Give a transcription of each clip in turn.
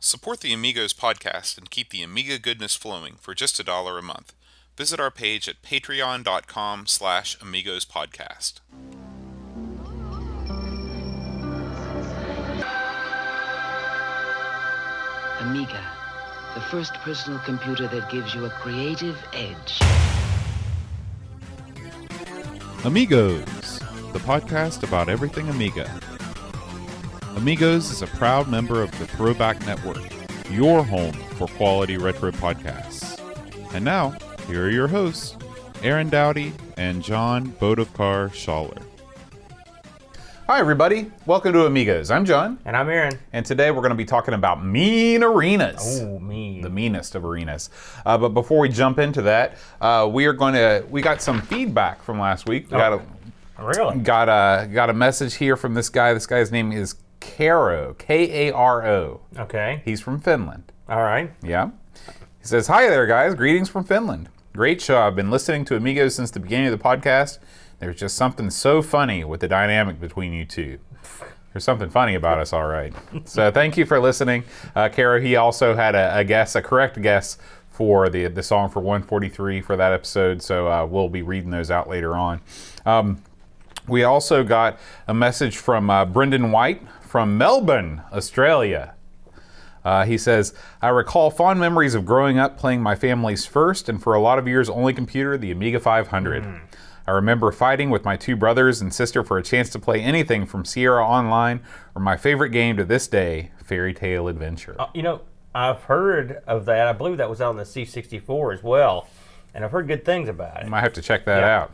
Support the Amigos podcast and keep the Amiga goodness flowing for just $1 a month. Visit our page at patreon.com/AmigosPodcast. Amiga, the first personal computer that gives you a creative edge. Amigos, the podcast about everything Amiga. Amigos is a proud member of the Throwback Network, your home for quality retro podcasts. And now, here are your hosts, Aaron Dowdy and John Bodovkar Schaller. Hi everybody, welcome to Amigos. I'm John. And I'm Aaron. And today we're going to be talking about mean arenas. Oh, mean. The meanest of arenas. But before we jump into that, we got some feedback from last week. We Really? got a message here from this guy. This guy's name is Karo, K-A-R-O. Okay. He's from Finland. All right. Yeah. He says, "Hi there, guys. Greetings from Finland. Great show. I've been listening to Amigos since the beginning of the podcast. There's just something so funny with the dynamic between you two. There's something funny about us, all right. So thank you for listening. Kara, he also had a correct guess for the song for 143 for that episode, so we'll be reading those out later on. We also got a message from Brendan White from Melbourne, Australia. He says, I recall fond memories of growing up playing my family's first and for a lot of years only computer, the Amiga 500. I remember fighting with my two brothers and sister for a chance to play anything from Sierra Online or my favorite game to this day, Fairy Tale Adventure. I've heard of that. I believe that was on the C64 as well. And I've heard good things about it. I might have to check that out.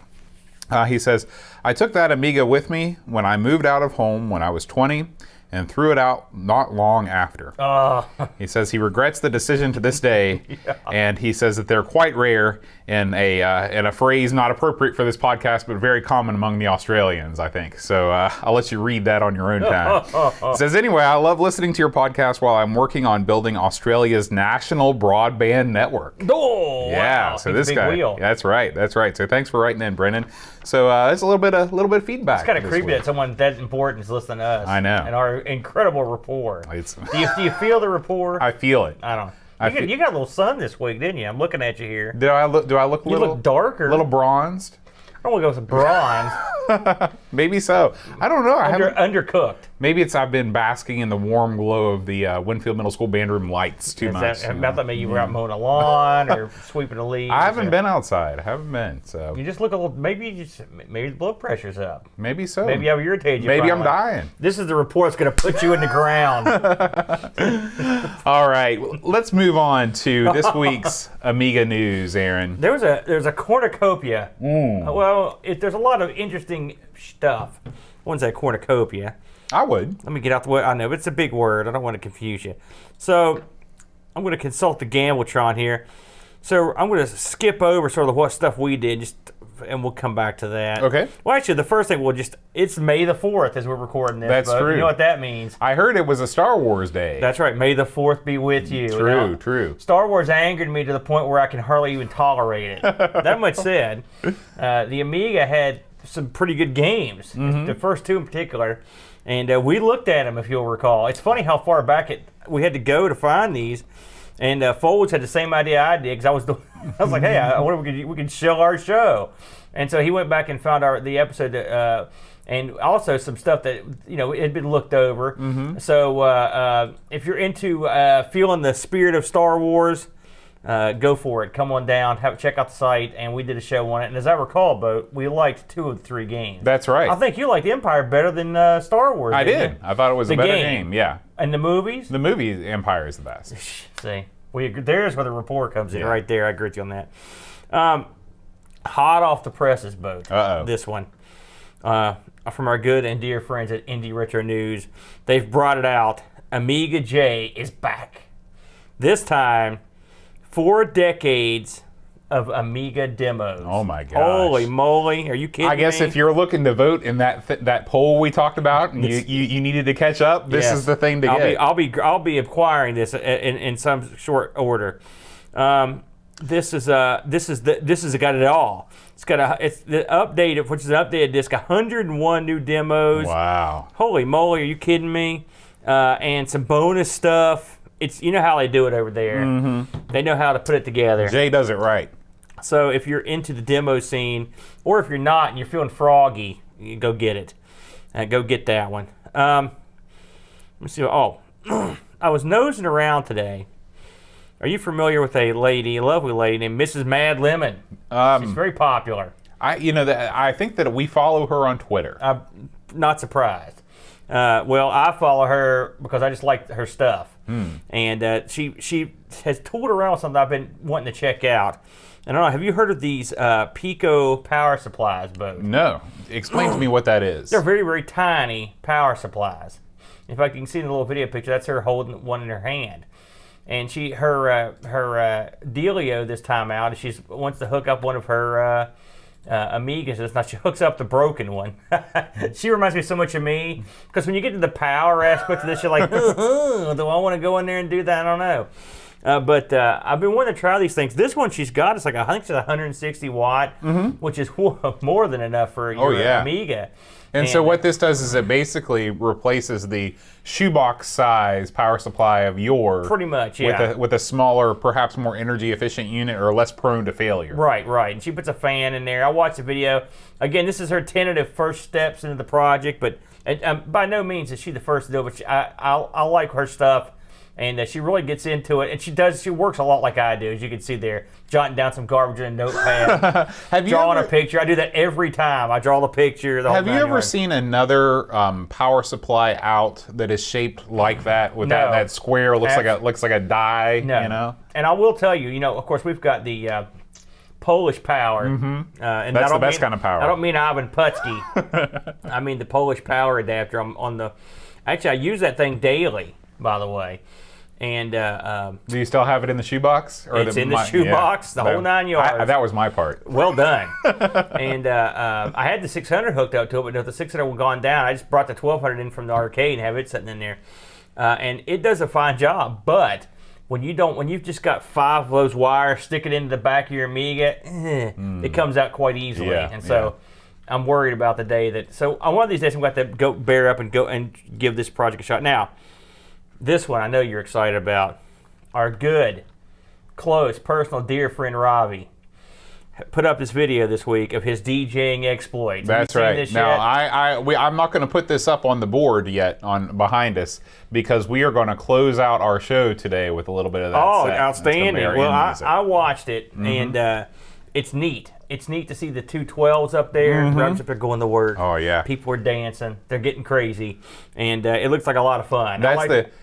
He says, I took that Amiga with me when I moved out of home when I was 20 and threw it out not long after. He says he regrets the decision to this day, and he says that they're quite rare in a phrase not appropriate for this podcast, but very common among the Australians, I think. So I'll let you read that on your own time. He says, anyway, I love listening to your podcast while I'm working on building Australia's national broadband network. Oh, yeah, wow. so He's this a big guy, wheel. that's right. So thanks for writing in, Brendan. So it's a little bit of feedback. It's kind of this creepy week. that someone that important is listening to us. I know. And our incredible rapport. It's- Do you feel the rapport? I feel it. I don't. I You got a little sun this week, didn't you? I'm looking at you here. Do I look a You little look darker. a little bronzed? I don't want to go with bronze. Maybe so. I don't know. Undercooked. Maybe I've been basking in the warm glow of the Winfield Middle School band room lights too much. About that maybe you were out mowing a lawn or sweeping the leaves. I haven't been outside. So You just look a little. Maybe the blood pressure's up. maybe so. Maybe I've irritated you. Maybe I'm finally. dying. This is the report that's going to put you in the ground. All right, let's move on to this week's Amiga news, Aaron. There's a cornucopia. Well, there's a lot of interesting stuff. I wouldn't say cornucopia. I would. Let me get out the way. I know, but it's a big word. I don't want to confuse you. So I'm going to consult the Gambletron here. So I'm going to skip over sort of what stuff we did, and we'll come back to that. Okay. Well, actually, the first thing it's May the 4th as we're recording this. That's but true. You know what that means? I heard it was a Star Wars day. That's right. May the 4th be with you. True. Star Wars angered me to the point where I can hardly even tolerate it. That much said, the Amiga had some pretty good games. The first two in particular. And we looked at them, if you'll recall. It's funny how far back we had to go to find these. And Folds had the same idea I did, because I was like, hey, I wonder if we could show our show. And so he went back and found the episode and also some stuff that had been looked over. So if you're into feeling the spirit of Star Wars, go for it. Come on down, check out the site, and we did a show on it. And as I recall, Bo, we liked 2 of the 3 games. That's right. I think you liked Empire better than Star Wars. I didn't did. you? I thought it was a The better game. game. Yeah. And the movies? The movie Empire is the best. See, there's where the rapport comes in Yeah. right there. I agree with you on that. Hot off the presses, Bo. Uh-oh. This one. From our good and dear friends at Indie Retro News. They've brought it out. Amiga J is back. This time, 4 decades of Amiga demos. Oh my gosh. Holy moly. Are you kidding me? I guess if you're looking to vote in that poll we talked about and you needed to catch up, this Yes. is the thing to get. I'll be acquiring this in some short order. This has got it all. It's the updated, which is an updated disc, 101 new demos. Wow. Holy moly, are you kidding me? And some bonus stuff. it's you know how they do it over there. They know how to put it together. Jay does it right. So if you're into the demo scene, or if you're not and you're feeling froggy, you go get it. Go get that one. Let me see. Oh, I was nosing around today. Are you familiar with a lovely lady named Mrs. Mad Lemon? She's very popular. I think that we follow her on Twitter. I'm not surprised. Well, I follow her because I just like her stuff. And she has tooled around with something I've been wanting to check out. I don't know, have you heard of these Pico power supplies, Bo? No. Explain to me what that is. They're very, very tiny power supplies. In fact, you can see in the little video picture, that's her holding one in her hand. And her dealio this time out is she wants to hook up one of her Amigas. Now she hooks up the broken one. She reminds me so much of me because when you get to the power aspect of this, you're like, do I want to go in there and do that? I don't know. But I've been wanting to try these things. This one she's got, it's like I think it's 160 watt, which is more than enough for your Amiga. And so what this does is it basically replaces the shoebox size power supply of yours. Pretty much, yeah. With a smaller, perhaps more energy efficient unit or less prone to failure. Right. And she puts a fan in there. I watched the video. Again, this is her tentative first steps into the project, but by no means is she the first to do it. But I like her stuff. And she really gets into it, and she works a lot like I do, as you can see there, jotting down some garbage in a notepad, drawing a picture. I do that every time. I draw the picture. Have you ever seen another power supply out that is shaped like that with that square? Looks like a die. No. You know. And I will tell you, of course, we've got the Polish power. And that's the best kind of power. I don't mean Ivan Putski. I mean the Polish power adapter on the. Actually, I use that thing daily, by the way. And do you still have it in the shoebox? Or it's in the shoebox, the whole 9 yards. That was my part. Well done. And I had the 600 hooked up to it, but if the 600 was gone down, I just brought the 1200 in from the arcade and have it sitting in there. And it does a fine job, but when you've just got 5 of those wires sticking into the back of your Amiga, it comes out quite easily. And so I'm worried about the day that. So on one of these days, I'm going to have to go bear up and go and give this project a shot. Now, this one I know you're excited about. Our good, close, personal, dear friend Ravi put up this video this week of his DJing exploits. That's right. Now, I'm not going to put this up on the board yet behind us because we are going to close out our show today with a little bit of that. Oh, outstanding. Well, I watched it, and it's neat. It's neat to see the 212s up there. Rugs up there going to work. Oh, yeah. People are dancing. They're getting crazy. And it looks like a lot of fun.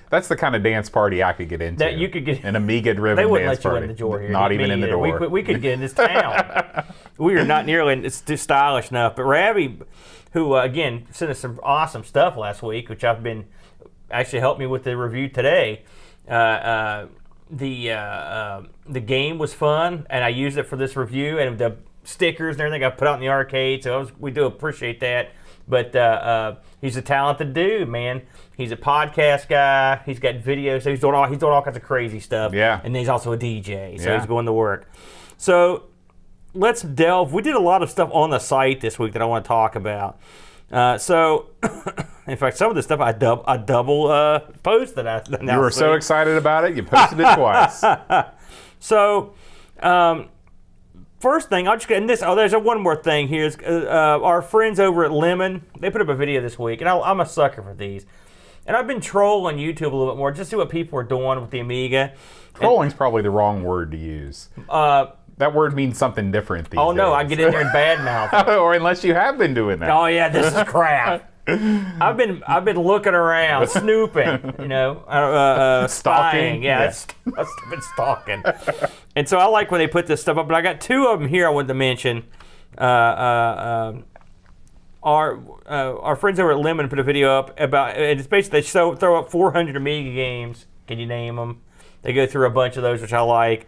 That's the kind of dance party I could get into. That you could get an Amiga-driven dance party. They wouldn't let you in the door here. Not even in the door. We could get in this town. We are not nearly it's too stylish enough. But Ravi, who, again, sent us some awesome stuff last week, which I've been actually helped me with the review today. The game was fun, and I used it for this review, and the stickers and everything I put out in the arcade, so we do appreciate that. But he's a talented dude, man. He's a podcast guy. He's got videos. So he's doing all kinds of crazy stuff. Yeah. And he's also a DJ, so he's going to work. So let's delve. We did a lot of stuff on the site this week that I want to talk about. So, in fact, some of the stuff I double posted. You were so excited about it, you posted it twice. So, first thing, I'll just get in this. Oh, there's one more thing here. Our friends over at Lemon, they put up a video this week, and I'm a sucker for these. And I've been trolling YouTube a little bit more, just to see what people are doing with the Amiga. Trolling's probably the wrong word to use. That word means something different these days. Oh, no, I get in there and badmouth. Or unless you have been doing that. Oh, yeah, this is crap. I've been looking around, snooping, Stalking. spying. Yeah, I've been stalking. And so I like when they put this stuff up. But I got 2 of them here I wanted to mention. Our friends over at Lemon put a video up about, and it's basically they throw up 400 Amiga games. Can you name them? They go through a bunch of those, which I like.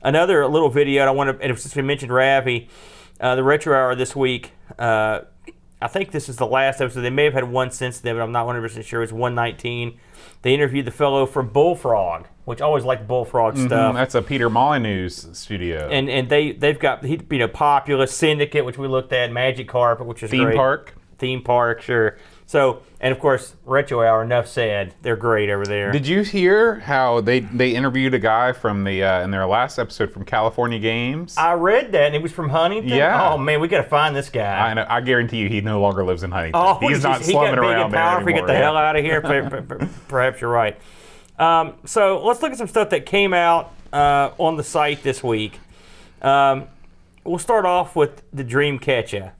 Another little video, and since we mentioned Ravi, the Retro Hour this week, I think this is the last episode. They may have had one since then, but I'm not 100% sure. It's 119. They interviewed the fellow from Bullfrog, which I always like Bullfrog stuff. That's a Peter Molyneux's studio. And they've got Populous, Syndicate, which we looked at, Magic Carpet, which is great. Theme Park, sure. So, and of course, Retro Hour, enough said. They're great over there. Did you hear how they interviewed a guy from the in their last episode from California Games? I read that, and it was from Huntington. Yeah. Oh man, we got to find this guy. I guarantee you, he no longer lives in Huntington. Oh, he's not he got slumming big around and there powerful. anymore. Get the hell out of here. Perhaps you're right. So let's look at some stuff that came out on the site this week. We'll start off with the Dreamcatcher.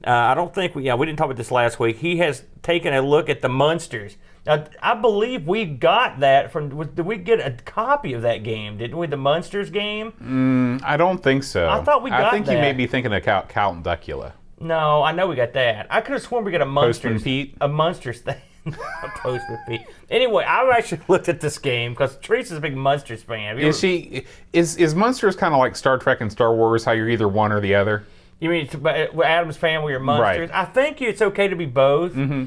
I don't think we didn't talk about this last week. He has taken a look at the Munsters. Now, I believe we got that from. Did we get a copy of that game? Didn't we? The Munsters game? I don't think so. I thought we got I think that. you may be thinking of Count Duckula. No, I know we got that. I could have sworn we got a Postman Munsters. Pete? A Munsters thing. A Postman Pete. Anyway, I've actually looked at this game because Teresa's a big Munsters fan. Have you Is she? Is Munsters kind of like Star Trek and Star Wars? How you're either one or the other? You mean Adam's Family or Munsters? Right. I think it's okay to be both. Mm-hmm.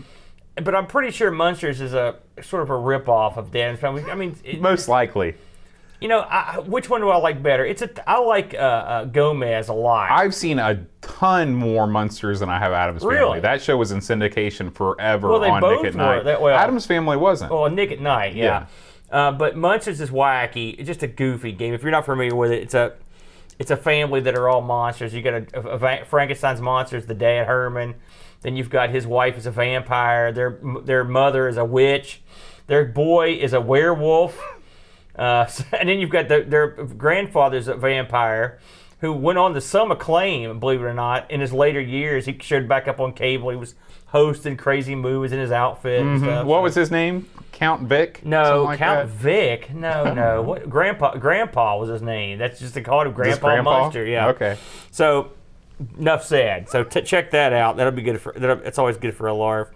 But I'm pretty sure Munsters is a sort of a ripoff of the Adam's Family. I mean, Most likely. you know, which one do I like better? I like Gomez a lot. I've seen a ton more Munsters than I have Addams Family. Really? That show was in syndication forever Well, they on both Nick at were. Night. Well, Addams Family wasn't. Well, Nick at Night, yeah. But Munsters is wacky. It's just a goofy game. If you're not familiar with it, it's a family that are all monsters. You got a Frankenstein's monsters, the dad Herman. Then you've got his wife is a vampire. Their mother is a witch. Their boy is a werewolf. And then you've got their grandfather's a vampire who went on to some acclaim, believe it or not. In his later years, he showed back up on cable. He was hosting crazy movies in his outfit and stuff. What was his name? Count Vic? Something No, like Count that? Vic. No. What? Grandpa was his name. That's just they called him Just Grandpa Munster. Yeah. Okay. So, enough said. So check that out. That'll be good it's always good for a larv.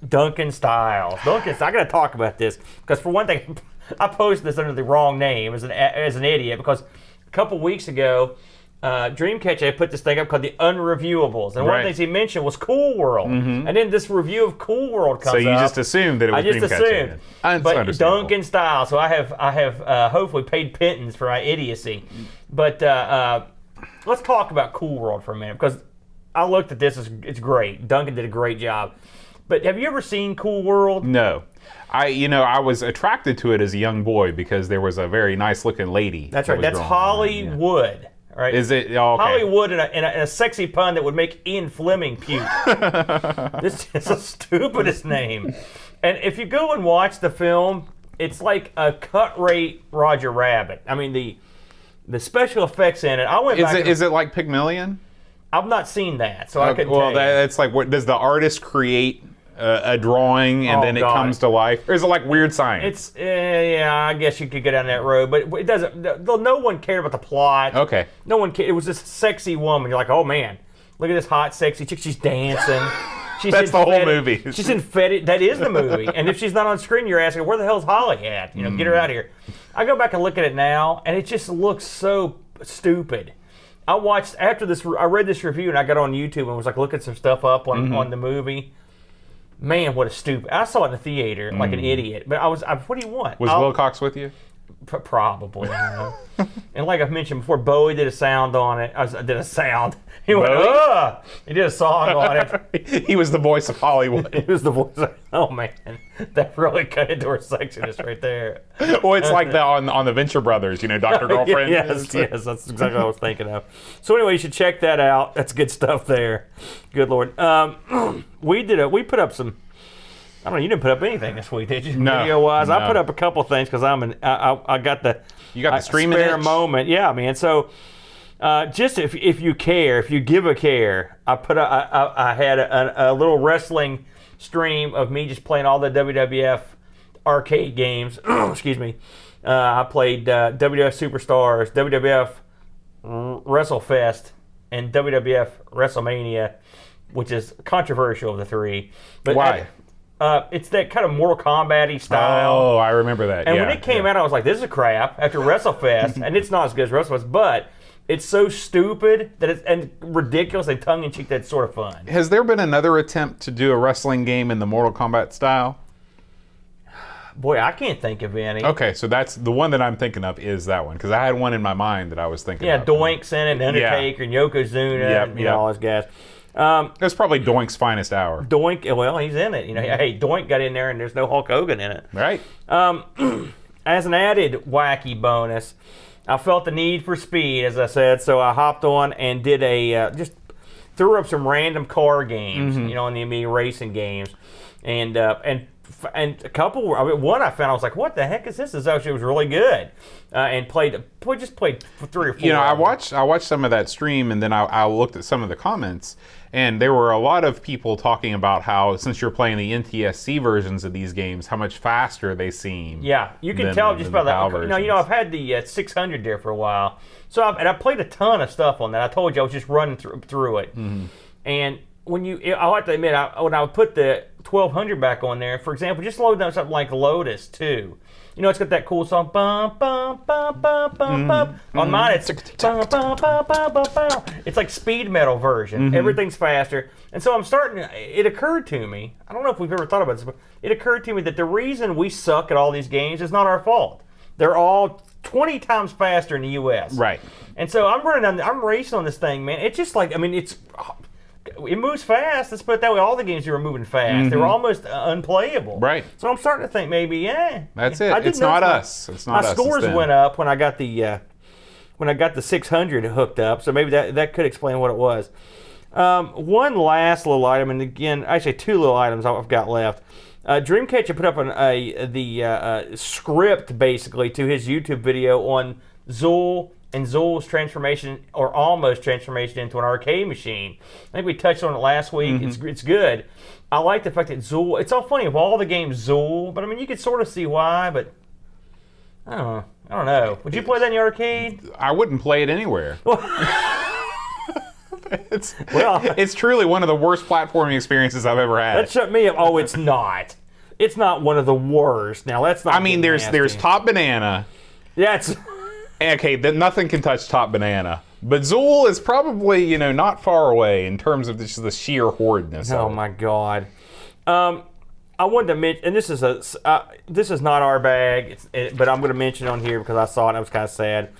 Duncan Styles. I got to talk about this because for one thing, I posted this under the wrong name as an idiot because a couple weeks ago, Dreamcatcher had put this thing up called the Unreviewables, and one of Right. the things he mentioned was Cool World, and then this review of Cool World comes up. So you just assumed that it was I just Dreamcatcher assumed. then. That's But understandable. Duncan Styles. So I have hopefully paid pittance for my idiocy. But let's talk about Cool World for a minute because I looked at this. It's great. Duncan did a great job. But have you ever seen Cool World? No. I was attracted to it as a young boy because there was a very nice looking lady. That's that right. was That's growing Holly around, yeah. Wood. Right? Is it? Oh, okay. Hollywood in a sexy pun that would make Ian Fleming puke. This is the stupidest name. And if you go and watch the film, it's like a cut-rate Roger Rabbit. I mean, the special effects in it. I went back. Is it like Pygmalion? I've not seen that, so I couldn't Well, tell you. that's like what does the artist create a drawing and Oh, then it God. comes to life? Or is it like Weird Science? It's yeah, I guess you could go down that road, but it doesn't. No one cared about the plot. Okay. No one cared. It was this sexy woman. You're like, oh man, look at this hot, sexy chick. She's dancing. She's That's the whole infeted- movie. She's infeted. That is the movie. And if she's not on screen, you're asking, where the hell's Holly at? You know, get her out of here. I go back and look at it now, and it just looks so stupid. I watched after this. I read this review, and I got on YouTube and was like looking some stuff up on the movie. Man, what a stupid! I saw it in the theater like an idiot. But I was. What do you want? Was Wilcox with you? Probably. You know? And like I've mentioned before, Bowie did a sound on it. I did a sound. He went, Bowie? ugh! He did a song on it. He was the voice of Hollywood. It was the voice of, oh man, that really cut into our sexiness right there. Well, it's like that on the Venture Brothers, Dr. Girlfriend. Yes, that's exactly what I was thinking of. So anyway, you should check that out. That's good stuff there. Good Lord. We put up some. I don't know. You didn't put up anything this week, did you? No, Video-wise, no. I put up a couple things because I got the. You got the streaming spare itch? moment. Yeah, man. So. Just if you care, if you give a care, I had a little wrestling stream of me just playing all the WWF arcade games. Excuse me. I played WWF Superstars, WWF WrestleFest, and WWF WrestleMania, which is controversial of the three. But Why? It's that kind of Mortal Kombat-y style. Oh, I remember that. And yeah, when it came out, I was like, this is crap after WrestleFest. And it's not as good as WrestleFest, but it's so stupid and ridiculous and tongue-in-cheek that it's sort of fun. Has there been another attempt to do a wrestling game in the Mortal Kombat style? Boy, I can't think of any. Okay, so that's the one that I'm thinking of is that one because I had one in my mind that I was thinking Yeah, of. Doink's in it, and Undertaker, and Yokozuna, Yep, and yep. all those guys. It was probably Doink's finest hour. Doink, well, he's in it. Hey, Doink got in there, and there's no Hulk Hogan in it. Right. As an added wacky bonus, I felt the need for speed, as I said, so I hopped on and did just threw up some random car games, in the Amiga racing games, and a couple. One I found, I was like, "What the heck is this?" This actually was really good, and played for 3 or 4. I watched some of that stream, and then I looked at some of the comments, and there were a lot of people talking about how, since you're playing the NTSC versions of these games, how much faster they seem. Yeah, you can tell just by that. I've had the 600 there for a while, so I played a ton of stuff on that. I told you I was just running through it, and I have to admit, when I would put the 1200 back on there, for example, just load up something like Lotus 2. It's got that cool song, bum, bum, bum, bum, bum, bum. On mine, it's bum, bum, bum, bum, bum, bum. It's like speed metal version. Everything's faster. And so it occurred to me, I don't know if we've ever thought about this, but it occurred to me that the reason we suck at all these games is not our fault. They're all 20 times faster in the U.S. Right. And so I'm racing on this thing, man. It's just like, it moves fast. Let's put it that way. All the games were moving fast. They were almost unplayable. Right. So I'm starting to think maybe, that's it. It's not us. It's not us. My scores went up when I got the 600 hooked up. So maybe that could explain what it was. One last little item, and again, actually 2 little items I've got left. Dreamcatcher put up the script basically to his YouTube video on Zool. And Zool's transformation, or almost transformation, into an arcade machine. I think we touched on it last week. It's good. I like the fact that Zool, it's all funny, of all the games, Zool, but you could sort of see why, but I don't know. Would you play that in the arcade? I wouldn't play it anywhere. It's truly one of the worst platforming experiences I've ever had. That shut me up. Oh, it's not. It's not one of the worst. Now, that's not there's Top Banana. Yeah, it's... Okay, nothing can touch Top Banana. But Zool is probably, not far away in terms of just the sheer horridness of it. My God. I wanted to mention, and this is not our bag, but I'm going to mention it on here because I saw it and I was kind of sad.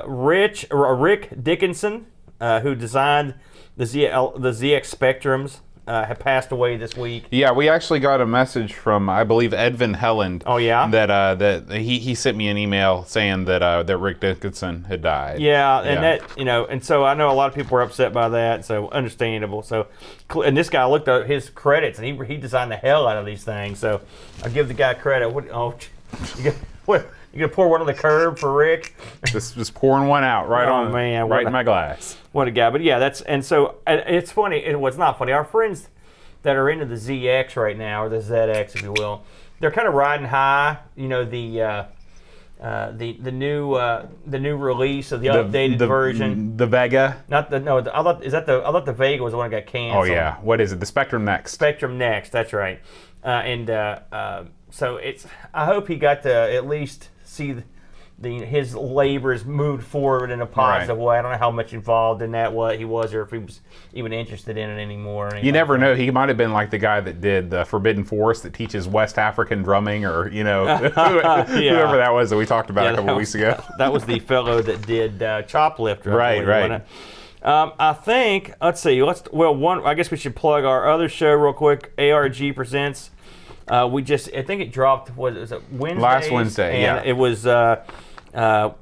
Rick Dickinson, who designed the ZX Spectrums, had passed away this week. Yeah, we actually got a message from, I believe, Edvin Helland. Oh yeah. That he sent me an email saying that Rick Dickinson had died. Yeah, and and so I know a lot of people were upset by that. So understandable. So, and this guy, looked at his credits, and he designed the hell out of these things. So I give the guy credit. You gonna pour one on the curb for Rick? Just pouring one out right in my glass. What a guy! But yeah, it's funny. It's not funny. Our friends that are into the ZX right now, or the ZX, if you will, they're kind of riding high. The new release of the updated version. The Vega. I thought the Vega was the one that got canceled. Oh yeah. What is it? The Spectrum Next. Spectrum Next. That's right. So I hope he got to at least see his labors moved forward in a positive way. I don't know how much involved in that he was, or if he was even interested in it anymore. You never know. He might have been like the guy that did the Forbidden Forest that teaches West African drumming, or whoever that was that we talked about a couple weeks ago. That was the fellow that did Choplifter. Right. I think. Let's see. I guess we should plug our other show real quick. ARG Presents. I think it dropped. Was it Wednesday? Last Wednesday. And it was.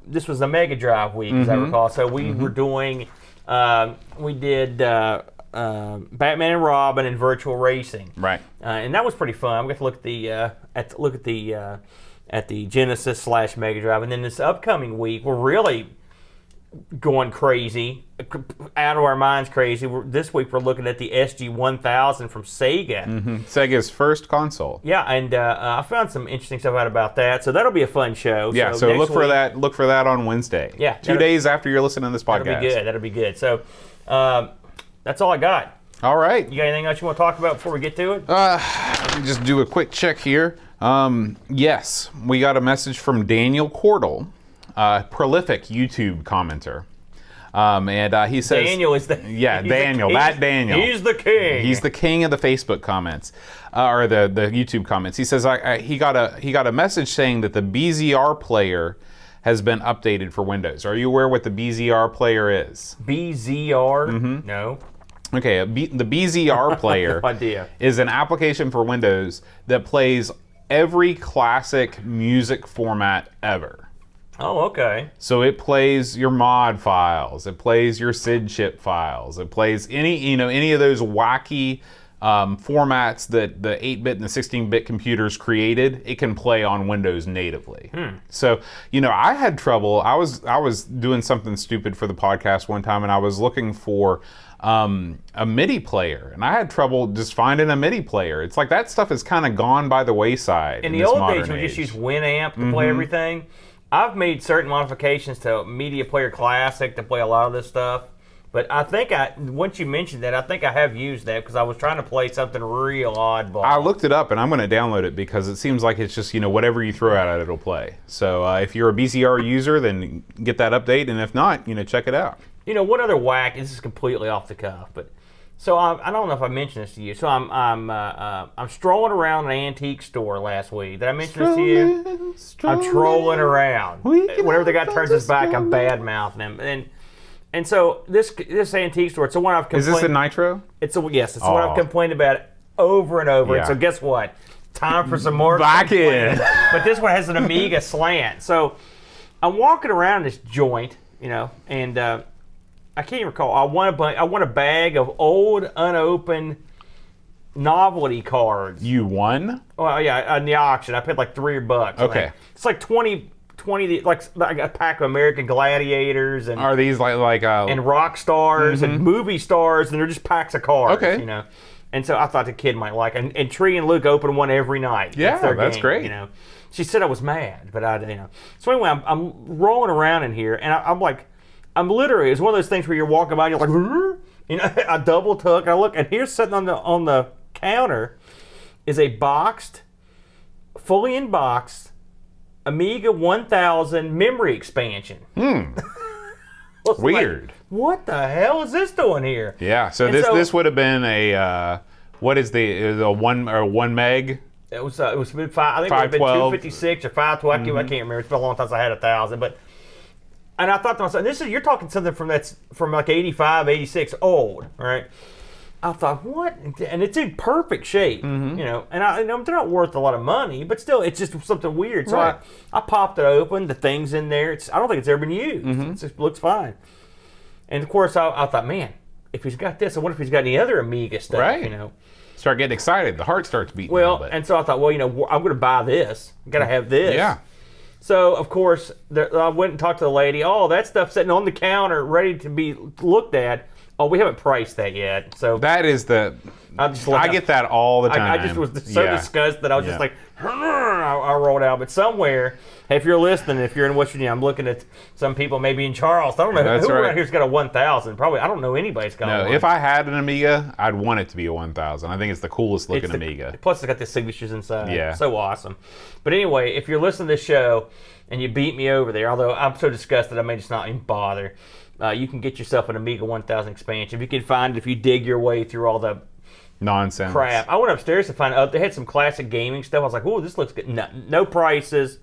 This was the Mega Drive week, as I recall. So we were doing. We did Batman and Robin and Virtual Racing. Right. And that was pretty fun. We got to look at the Genesis / Mega Drive, and then this upcoming week we're really going crazy, out of our minds crazy. This week we're looking at the SG-1000 from Sega. Sega's first console. Yeah, and I found some interesting stuff out about that, so that'll be a fun show. Yeah, so look for that. Look for that on Wednesday. Yeah, 2 days after you're listening to this podcast. That'll be good. So that's all I got. All right. You got anything else you want to talk about before we get to it? Let me just do a quick check here. Yes, we got a message from Daniel Cordell. Prolific YouTube commenter. And he says... Daniel is the... Yeah, Daniel. That Daniel. He's the king. He's the king of the Facebook comments. Or the YouTube comments. He says he got a message saying that the BZR player has been updated for Windows. Are you aware what the BZR player is? BZR? No. Okay, the BZR player No idea. is an application for Windows that plays every classic music format ever. Oh, okay. So it plays your mod files, it plays your SID chip files, it plays any of those wacky formats that the 8-bit and the 16-bit computers created. It can play on Windows natively. So I had trouble. I was doing something stupid for the podcast one time, and I was looking for a MIDI player, and I had trouble just finding a MIDI player. It's like that stuff is kind of gone by the wayside. In the old days, we just used Winamp to play everything. I've made certain modifications to Media Player Classic to play a lot of this stuff. But I think once you mentioned that, I think I have used that because I was trying to play something real oddball. I looked it up, and I'm going to download it because it seems like it's just, whatever you throw at it, it'll play. So if you're a BZR user, then get that update, and if not, check it out. What other whack? This is completely off the cuff, but so I don't know if I mentioned this to you. So I'm strolling around an antique store last week. Did I mention this to you? I'm trolling around. Whenever the guy turns his back, I'm bad mouthing him. And so this antique store, it's the one I've complained. Is this a Nitro? It's the one I've complained about over and over. Yeah. And so guess what? Time for some more. Back in. But this one has an Amiga slant. So I'm walking around this joint, and I can't even recall. I want a bag of old, unopened novelty cards. You won? Well, yeah, on the auction. I paid like $3. Okay. It's like 20 like a pack of American Gladiators and Are these and rock stars and movie stars, and they're just packs of cards. Okay. And so I thought the kid might like it. And Tree and Luke open one every night. Yeah, their that's game, great. She said I was mad, but I. So anyway, I'm rolling around in here, and I'm literally, it's one of those things where you're walking by and you're like, I double took, and I look, and here sitting on the counter is a fully unboxed Amiga 1000 memory expansion. Weird. Like, what the hell is this doing here? Yeah. So this would have been a what is the 1 meg? It was been I think it would have been 256 or 512. I can't remember. It's been a long time since I had 1000, but. And I thought to myself, you're talking something from like 85, 86 old, right? I thought, what? And it's in perfect shape, and they're not worth a lot of money, but still, it's just something weird. So Right. I popped it open. The thing's in there. I don't think it's ever been used. It just looks fine. And of course, I thought, man, if he's got this, I wonder if he's got any other Amiga stuff, Right. Start getting excited. The heart starts beating a little bit. And so I thought, well, I'm going to buy this. I got to have this. Yeah. So, of course, I went and talked to the lady. Oh, that stuff's sitting on the counter ready to be looked at. Oh, we haven't priced that yet. So That is I get that all the time. I just was so disgusted that I was just like, I rolled out. But somewhere, if you're listening, if you're in West Virginia, I'm looking at some people maybe in Charleston. I don't know That's who right. around here's got a 1000. Probably, I don't know anybody's got No, one. if I had an Amiga, I'd want it to be a 1000. I think it's the coolest looking Amiga. Plus, it's got the signatures inside. Yeah. So awesome. But anyway, if you're listening to this show and you beat me over there, although I'm so disgusted I may just not even bother, you can get yourself an Amiga 1000 expansion. If you can find it, if you dig your way through all the Nonsense. crap. I went upstairs to find out. They had some classic gaming stuff. I was like, oh, this looks good. No prices.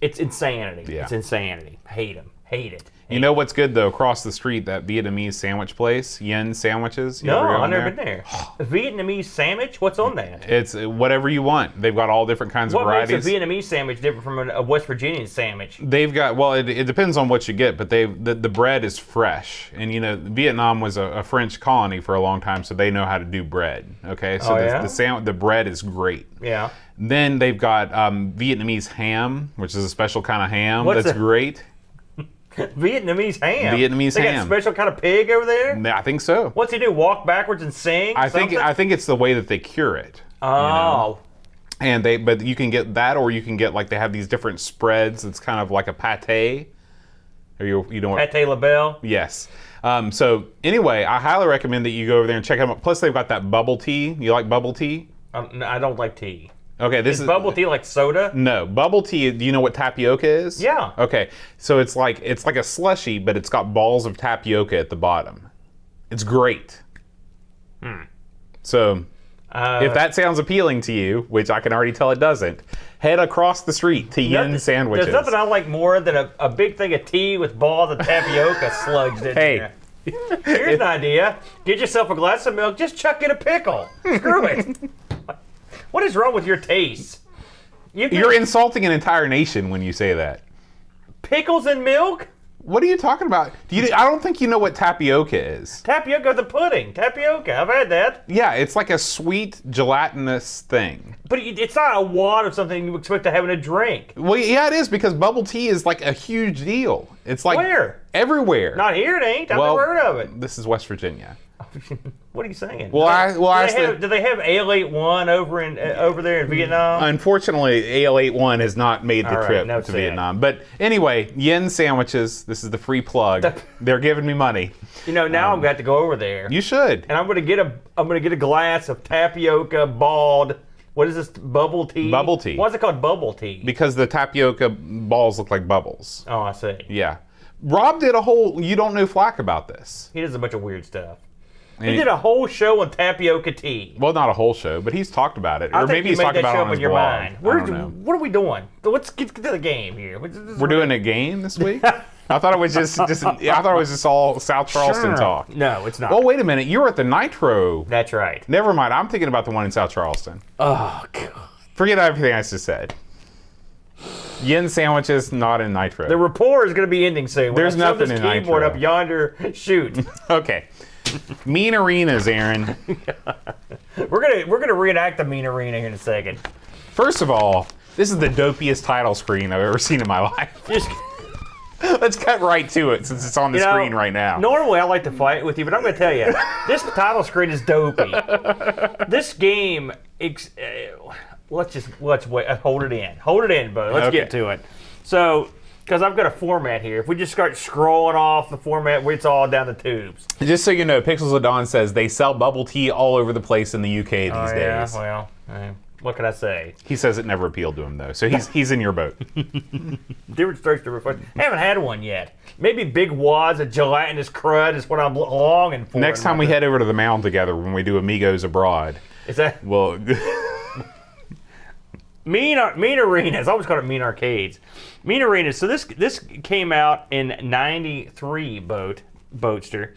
It's insanity. Yeah. It's insanity. Hate them. Hate it. You know what's good though? Across the street, that Vietnamese sandwich place, Yen Sandwiches. You No, ever go I've in never been there. A Vietnamese sandwich? What's on that? It's whatever you want. They've got all different kinds of What makes varieties. a Vietnamese sandwich different from a West Virginian sandwich? They've got it depends on what you get, but the bread is fresh, and Vietnam was a French colony for a long time, so they know how to do bread. Okay, so the bread is great. Yeah. Then they've got Vietnamese ham, which is a special kind of ham What's that's a- great. Vietnamese ham. Vietnamese they ham. got a special kind of pig over there? I think so. What's he do? Walk backwards and sing? I think it's the way that they cure it. Oh. And but you can get that, or you can get they have these different spreads. It's kind of like a pate. Or you know what? Pate LaBelle? Yes. So anyway, I highly recommend that you go over there and check them out. Plus, they've got that bubble tea. You like bubble tea? I don't like tea. Okay, this Is bubble tea like soda? No, bubble tea. Do you know what tapioca is? Yeah. Okay, so it's like a slushy, but it's got balls of tapioca at the bottom. It's great. So, if that sounds appealing to you, which I can already tell it doesn't, head across the street to Yen Sandwiches. There's nothing I like more than a big thing of tea with balls of tapioca sludged in Hey, there. Here's an idea. Get yourself a glass of milk. Just chuck in a pickle. Screw it. What is wrong with your taste? You're insulting an entire nation when you say that. Pickles and milk? What are you talking about? I don't think you know what tapioca is. Tapioca, the pudding. Tapioca. I've had that. Yeah, it's like a sweet, gelatinous thing. But it's not a wad of something you expect to have in a drink. Well, yeah, it is, because bubble tea is like a huge deal. It's like Where? everywhere. Not here, it ain't. I've never heard of it. This is West Virginia. What are you saying? Do they have Ale-81 over there in Vietnam? Unfortunately, AL81 has not made the All right, trip no to sad. Vietnam. But anyway, Yin Sandwiches. This is the free plug. They're giving me money. Now I'm going to have to go over there. You should. And I'm going to get a glass of tapioca balled. What is this? Bubble tea? Bubble tea. Why is it called bubble tea? Because the tapioca balls look like bubbles. Oh, I see. Yeah. Rob did a whole You Don't Know Flack about this. He does a bunch of weird stuff. And He did a whole show on tapioca tea. Well, not a whole show, but he's talked about it. I Or think maybe you he's made talked that about it show on up his in your blog. mind. I don't know. What are we doing? Let's get to the game here. We're doing a game this week? I thought it was just I thought it was just all South Charleston talk. No, it's not. Oh, wait a minute. You were at the Nitro. That's right. Never mind. I'm thinking about the one in South Charleston. Oh, God. Forget everything I just said. Yin Sandwiches, not in Nitro. The rapport is going to be ending soon. When There's I shove nothing this in keyboard Nitro. up yonder. Shoot. Okay. Mean Arenas, Aaron. We're gonna reenact the Mean Arena here in a second. First of all, this is the dopiest title screen I've ever seen in my life. Just Let's cut right to it since it's on the screen right now. Normally I like to fight with you, but I'm going to tell you, this title screen is dopey. This game, let's wait. Hold it in, bud. Let's Okay. get to it. So, because I've got a format here. If we just start scrolling off the format, it's all down the tubes. Just so you know, Pixels of Dawn says they sell bubble tea all over the place in the UK these Yeah, days. well, what can I say? He says it never appealed to him though, so he's in your boat. Different strokes to reflect. Haven't had one yet. Maybe big wads of gelatinous crud is what I'm longing for. Next time we head over to the mound together when we do Amigos Abroad, is that well, Mean Arenas? I always call it Mean Arcades. Mean Arenas. So this came out in '93, Boatster,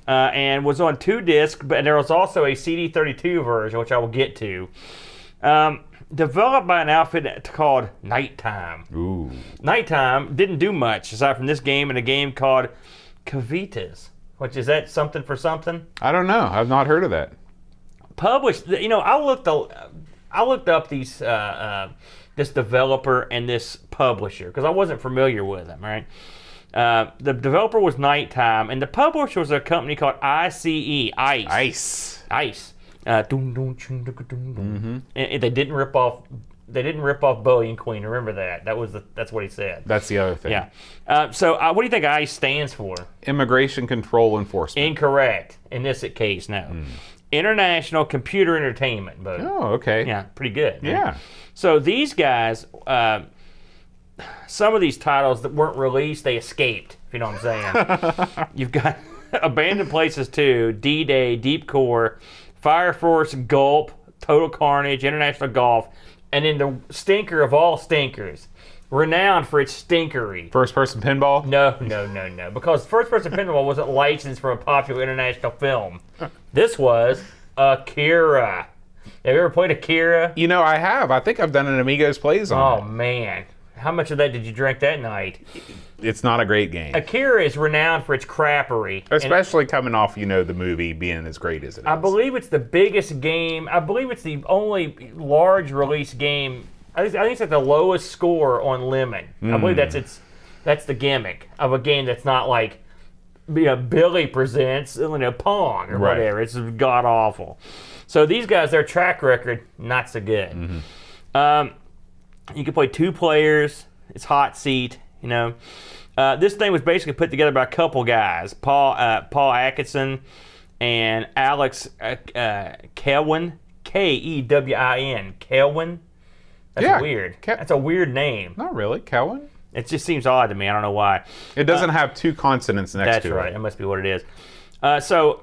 and was on 2 discs. But there was also a CD32 version, which I will get to. Developed by an outfit called Nighttime. ooh, Nighttime didn't do much aside from this game and a game called Cavitas, which is that something for something. I don't know. I've not heard of that. Published. I looked up these this developer and this publisher because I wasn't familiar with them. Right. The developer was Nighttime, and the publisher was a company called ICE. Ice. And they didn't rip off. They didn't rip off Bowie and Queen. Remember that. That's what he said. That's the other thing. Yeah. So what do you think ICE stands for? Immigration Control Enforcement. Incorrect. In this case, no. International Computer Entertainment. Bo. Oh, okay. Yeah, pretty good. Right? Yeah. So these guys, some of these titles that weren't released, they escaped, if you know what I'm saying. You've got Abandoned Places 2, D-Day, Deep Core, Fire Force, Gulp, Total Carnage, International Golf, and then the stinker of all stinkers, renowned for its stinkery. First person pinball? No. Because First Person Pinball wasn't licensed from a popular international film. This was Akira. Have you ever played Akira? You know, I have. I think I've done an Amigos Plays on Oh, man. How much of that did you drink that night? it. It's not a great game. Akira is renowned for its crappery. And Especially coming off, the movie being as great as it is. I believe it's the biggest game. I believe it's the only large release game. I think it's at the lowest score on Lemon. I believe that's the gimmick of a game that's not like Billy Presents Pong or Right. whatever. It's god awful. So these guys, their track record, not so good. You can play 2 players. It's hot seat. This thing was basically put together by a couple guys, Paul Atkinson and Alex Kelwin, Kewin. Kelwin. That's Yeah, weird. That's a weird name. Not really. Cowan? It just seems odd to me. I don't know why. It doesn't have 2 consonants next That's to right. it. That must be what it is. So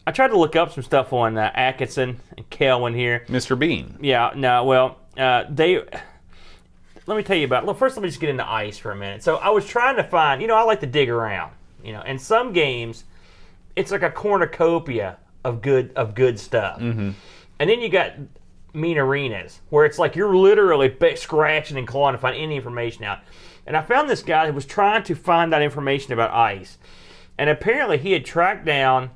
I tried to look up some stuff on Atkinson and Kelwin here. Mr. Bean. Yeah, no, well, they... Let me tell you about... Well, first let me just get into ICE for a minute. So I was trying to find... I like to dig around. And some games it's like a cornucopia of good stuff. And then you got Mean Arenas, where it's like you're literally scratching and clawing to find any information out. And I found this guy who was trying to find that information about ice. And apparently he had tracked down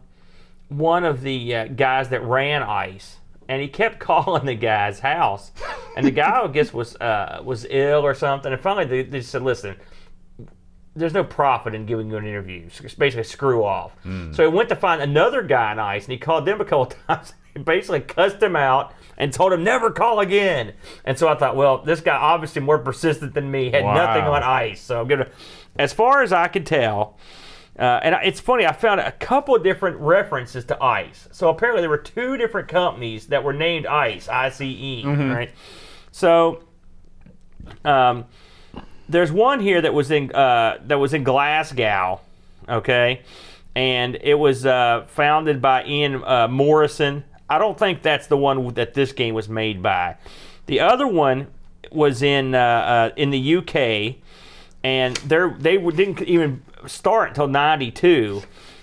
one of the guys that ran ice. And he kept calling the guy's house. And the guy, I guess, was ill or something. And finally they said, listen, there's no profit in giving you an interview. It's basically screw off. So he went to find another guy in ice, and he called them a couple times. He basically cussed him out and told him never call again. And so I thought, well, this guy obviously more persistent than me, had nothing on ice. So I'm gonna, as far as I could tell, and it's funny, I found a couple of different references to ice. So apparently there were 2 different companies that were named Ice, ICE, right? So there's one here that was in Glasgow, okay, and it was founded by Ian Morrison. I don't think that's the one that this game was made by. The other one was in the UK, and they didn't even start until '92,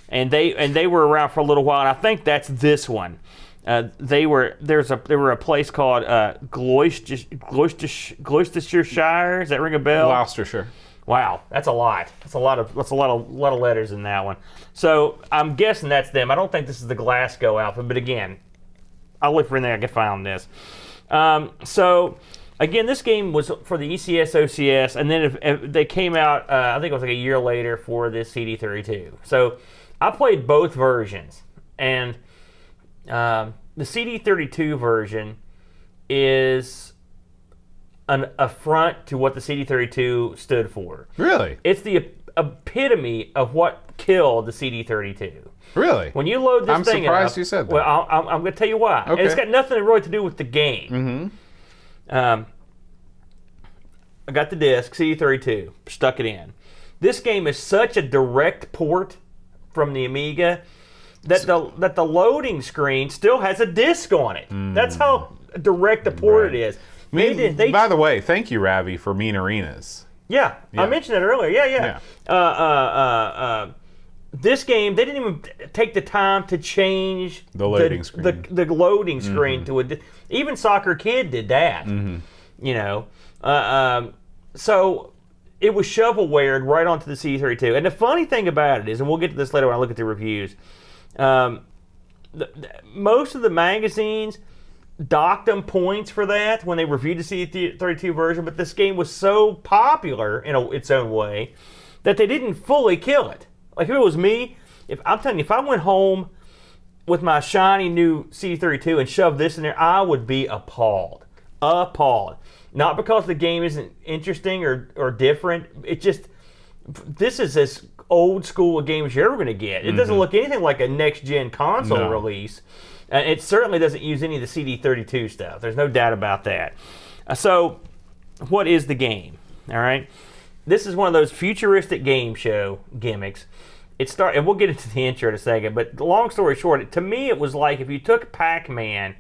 and they were around for a little while. And I think that's this one. They were a place called Gloucestershire. Does that ring a bell? Gloucestershire. Wow, that's a lot. That's a lot of letters in that one. So I'm guessing that's them. I don't think this is the Glasgow outfit, but again, I'll look for in there. I can find this. So again, this game was for the ECS OCS, and then if they came out, I think it was like a year later for this CD32. So I played both versions, and the CD32 version is an affront to what the CD32 stood for. Really? It's the epitome of what killed the CD32. Really? When you load this thing up... I'm surprised you said that. Well, I'm going to tell you why. Okay. And it's got nothing really to do with the game. I got the disc, CD32, stuck it in. This game is such a direct port from the Amiga that the loading screen still has a disc on it. That's how direct the port it is. By the way, thank you, Ravi, for Mean Arenas. Yeah, I mentioned it earlier. Yeah. This game, they didn't even take the time to change the loading screen. The loading screen to it. Even Soccer Kid did that. You know, so it was shovelwared right onto the CD32. And the funny thing about it is, and we'll get to this later when I look at the reviews, most of the magazines docked them points for that when they reviewed the CD32 version, but this game was so popular in its own way that they didn't fully kill it. Like if it was me, I'm telling you, if I went home with my shiny new CD32 and shoved this in there, I would be appalled. Appalled. Not because the game isn't interesting or different. It just, this is as old school a game as you're ever going to get. It doesn't look anything like a next gen console release. It certainly doesn't use any of the CD32 stuff. There's no doubt about that. So, what is the game? All right, this is one of those futuristic game show gimmicks. And we'll get into the intro in a second. But long story short, to me, it was like if you took Pac-Man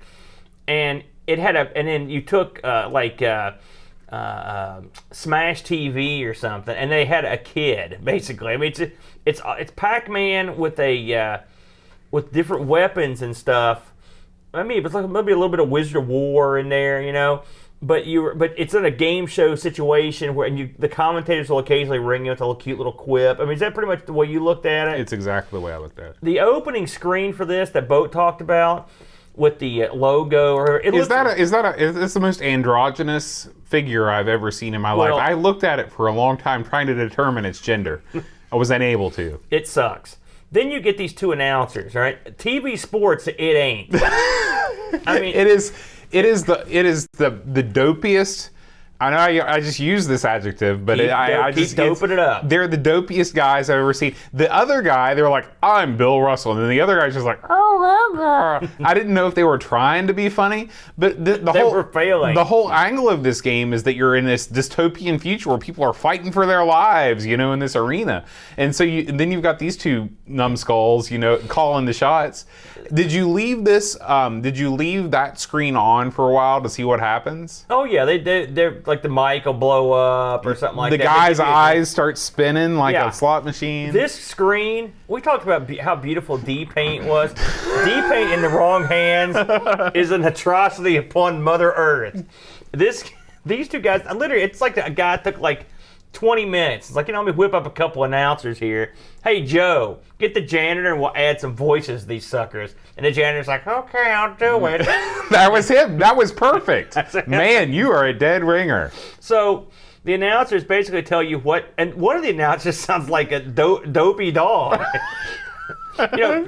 and it had and then you took Smash TV or something, and they had a kid basically. I mean, it's Pac-Man with with different weapons and stuff. I mean, it's like maybe a little bit of Wizard of War in there, you know. But it's in a game show situation where the commentators will occasionally ring you with a little cute little quip. I mean, is that pretty much the way you looked at it? It's exactly the way I looked at it. The opening screen for this that Boat talked about with the logo, it's the most androgynous figure I've ever seen in my life. I looked at it for a long time trying to determine its gender. I was unable to. It sucks. Then you get these two announcers, right? TV Sports, it ain't. I mean, it is the dopiest. I know I just use this adjective, but I just keep doping it up. They're the dopiest guys I've ever seen. The other guy, they were like, "I'm Bill Russell," and then the other guy's just like, "Oh, I didn't know if they were trying to be funny, but they were failing. The whole angle of this game is that you're in this dystopian future where people are fighting for their lives, you know, in this arena, and so then you've got these two numbskulls, you know, calling the shots. Did you leave this? Did you leave that screen on for a while to see what happens? Oh yeah, they're like the mic will blow up or something like The that. guy's eyes start spinning like Yeah. a slot machine. This screen, we talked about how beautiful D-Paint was. D-Paint in the wrong hands is an atrocity upon Mother Earth. These two guys, literally, it's like a guy took like 20 minutes. It's like, let me whip up a couple announcers here. Hey, Joe, get the janitor and we'll add some voices to these suckers. And the janitor's like, okay, I'll do it. That was him. That was perfect. Man, you are a dead ringer. So the announcers basically tell you what, and one of the announcers sounds like a dopey dog.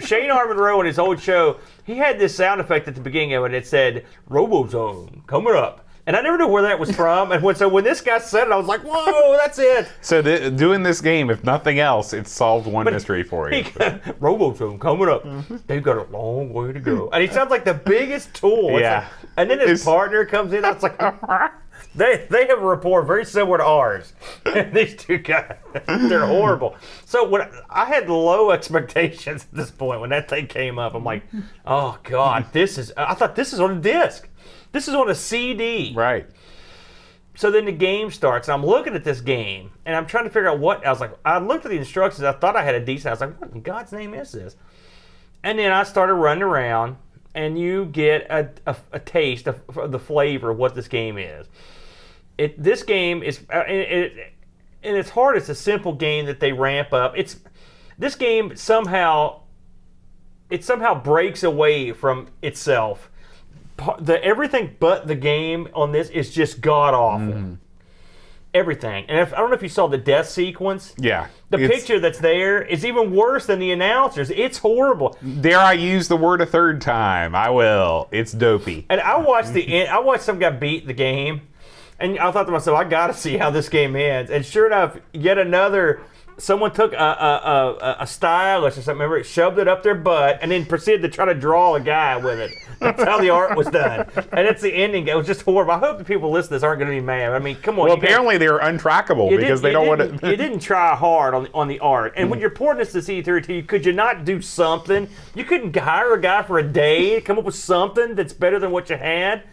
Shane R. Monroe in his old show, he had this sound effect at the beginning of it. It said, Robozone, coming up. And I never knew where that was from. And so when this guy said it, I was like, whoa, that's it. So doing this game, if nothing else, it's solved one mystery for you. Robozone coming up. They've got a long way to go. And he sounds like the biggest tool. Yeah. And then his partner comes in. I was like, they have a rapport very similar to ours. These two guys, they're horrible. So when I had low expectations at this point when that thing came up, I'm like, oh God, I thought this is on a disc. This is on a CD. Right. So then the game starts, and I'm looking at this game, and I'm trying to figure out what. I looked at the instructions. I thought I had a decent. I was like, what in God's name is this? And then I started running around, and you get a taste of the flavor of what this game is. This game is, in its heart, it's a simple game that they ramp up. This game somehow breaks away from itself. Everything but the game on this is just god awful. Everything. And I don't know if you saw the death sequence. Yeah. The picture that's there is even worse than the announcers. It's horrible. Dare I use the word a third time? I will. It's dopey. And I watched some guy beat the game, and I thought to myself, I got to see how this game ends. And sure enough, yet another. Someone took a stylus or something, remember, it shoved it up their butt, and then proceeded to try to draw a guy with it. That's how the art was done. And it's the ending. It was just horrible. I hope the people listening to this aren't going to be mad. I mean, come on. Well, apparently they're untrackable because they don't want to. You didn't try hard on the art. And when you're porting this to C32, could you not do something? You couldn't hire a guy for a day to come up with something that's better than what you had?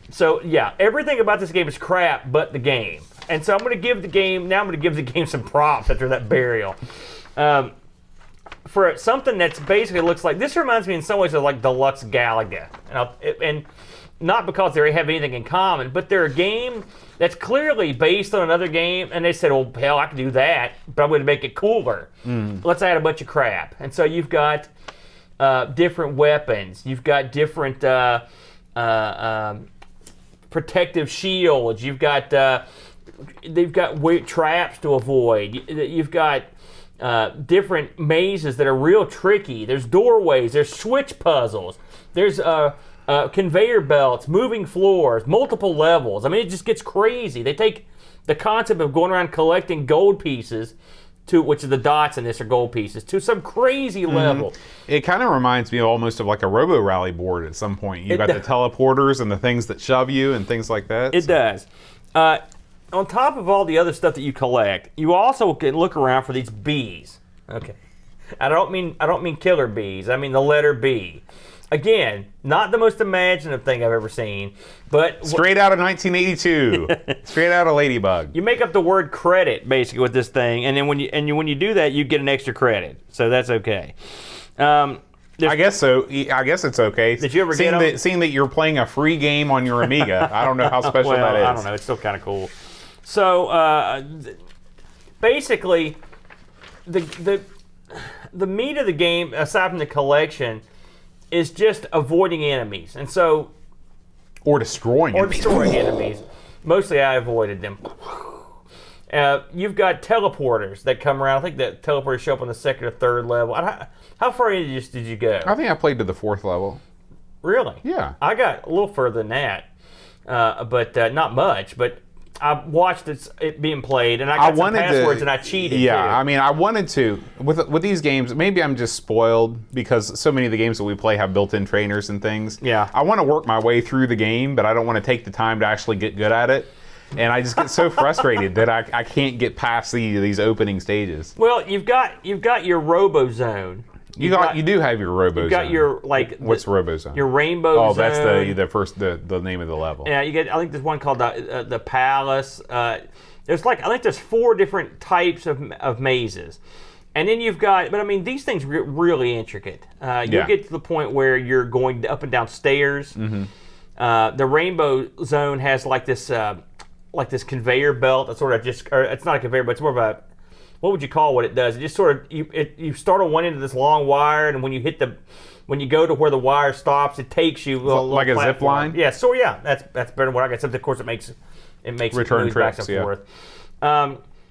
So, yeah, everything about this game is crap but the game. And so I'm going to give the game some props after that burial. For something that's basically looks like, this reminds me in some ways of like Deluxe Galaga. And not because they have anything in common, but they're a game that's clearly based on another game, and they said, well, hell, I can do that, but I'm going to make it cooler. Let's add a bunch of crap. And so you've got different weapons. You've got different protective shields. You've got... they've got traps to avoid. You've got different mazes that are real tricky. There's doorways. There's switch puzzles. There's conveyor belts, moving floors, multiple levels. I mean, it just gets crazy. They take the concept of going around collecting gold pieces, which is the dots in this are gold pieces, to some crazy level. It kind of reminds me almost of like a Robo Rally board at some point. You got the teleporters and the things that shove you and things like that. It does. On top of all the other stuff that you collect, you also can look around for these bees. Okay, I don't mean killer bees. I mean the letter B. Again, not the most imaginative thing I've ever seen, but straight out of 1982, straight out of Ladybug. You make up the word credit basically with this thing, and then when you do that, you get an extra credit. So that's okay. I guess so. I guess it's okay. Did you ever get seeing that you're playing a free game on your Amiga? I don't know how special that is. I don't know. It's still kind of cool. So basically, the meat of the game, aside from the collection, is just avoiding enemies, and so or destroying enemies. Mostly, I avoided them. You've got teleporters that come around. I think that teleporters show up on the second or third level. How far in did you go? I think I played to the 4th level. Really? Yeah. I got a little further than that, but not much. But I watched it being played, and I got some passwords, and I cheated. Yeah, too. I mean, I wanted to. With these games, maybe I'm just spoiled because so many of the games that we play have built-in trainers and things. Yeah. I want to work my way through the game, but I don't want to take the time to actually get good at it. And I just get so frustrated that I can't get past these opening stages. Well, you've got your Robo Zone, You do have your Robo You got Zone. your like What's Robo Zone? your Rainbow Oh, Zone. that's the first the name of the level. Yeah, you get. I think there's one called the Palace. There's like I think there's 4 different types of mazes, and then you've got. But I mean, these things get really intricate. You get to the point where you're going up and down stairs. The Rainbow Zone has like this conveyor belt that sort of just. Or it's not a conveyor, but it's more of a. What would you call what it does? It just sort of you start on one end of this long wire, and when you go to where the wire stops, it takes you like a zip line. Yeah, so that's better than what I got. Except of course it makes return it back trips, and forth.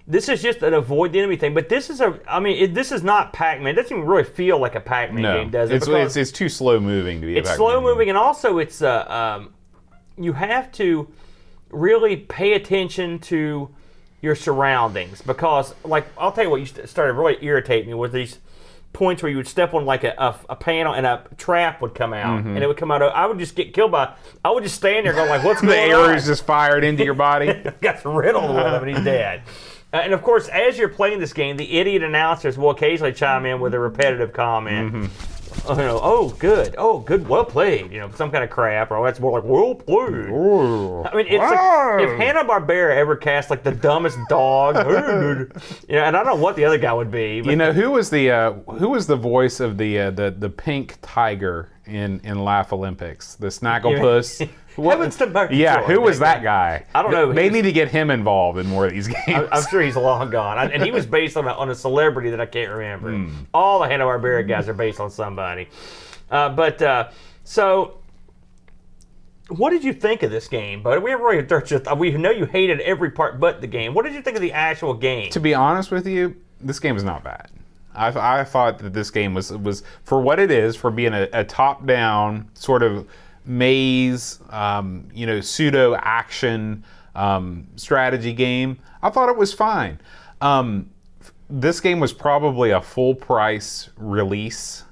This is just an avoid the enemy thing, but this is this is not Pac-Man. It doesn't even really feel like a Pac-Man game, does it? It's too slow moving to be. It's slow moving, and also it's you have to really pay attention to your surroundings because, like, I'll tell you what started really irritating me was these points where you would step on like a panel and a trap would come out and it would come out. I would just get killed by. I would just stand there going like, "What's going on?" The arrows just fired into your body. Got riddled with him, and he's dead. And of course, as you're playing this game, the idiot announcers will occasionally chime in with a repetitive comment. Oh, good, well played. Some kind of crap, or that's more like well played. Ooh. I mean, it's like, if Hanna-Barbera ever cast like the dumbest dog, and I don't know what the other guy would be. But, who was the voice of the pink tiger in Laugh Olympics? The Snagglepuss. Heavens to Murphy. Yeah, who was that guy? I don't know. They need to get him involved in more of these games. I'm sure he's long gone, and he was based on a celebrity that I can't remember. All the Hanna-Barbera guys are based on somebody. So, what did you think of this game? But we know you hated every part but the game. What did you think of the actual game? To be honest with you, this game is not bad. I thought that this game was for what it is, for being a top-down sort of maze, pseudo action strategy game. I thought it was fine. This game was probably a full price release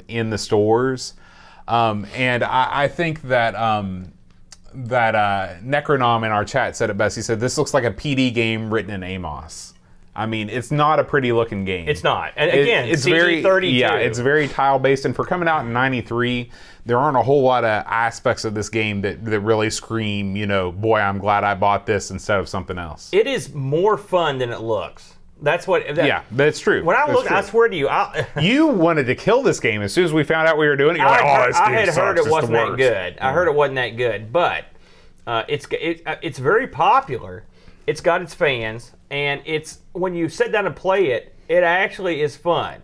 in the stores, and I think that Necronom in our chat said it best. He said this looks like a PD game written in Amos. I mean, it's not a pretty looking game. It's not. And again, it's CD32. Yeah, it's very tile based, and for coming out in '93, there aren't a whole lot of aspects of this game that really scream, boy, I'm glad I bought this instead of something else. It is more fun than it looks. That's what. Yeah, that's true. When I swear to you, you wanted to kill this game as soon as we found out we were doing it. You're like, oh, this game I had sucks. heard it It's wasn't the that worst. good. I heard it wasn't that good, but it's very popular. It's got its fans, and it's when you sit down and play it, it actually is fun.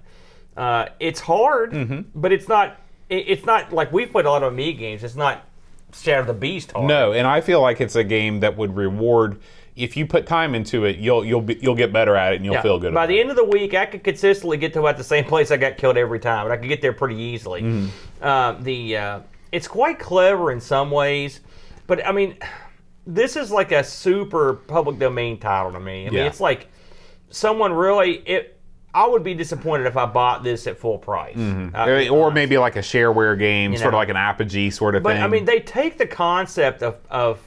It's hard, but it's not. It's not like we've played a lot of Amiga games. It's not Shadow of the Beast hard. No, and I feel like it's a game that would reward. If you put time into it, you'll get better at it and you'll feel good. By about the it. end of the week, I could consistently get to about the same place I got killed every time, but I could get there pretty easily. It's quite clever in some ways, but I mean, this is like a super public domain title to me. I mean, it's like someone really. I would be disappointed if I bought this at full price. Or maybe like a shareware game, sort of like an Apogee sort of thing. But I mean, they take the concept of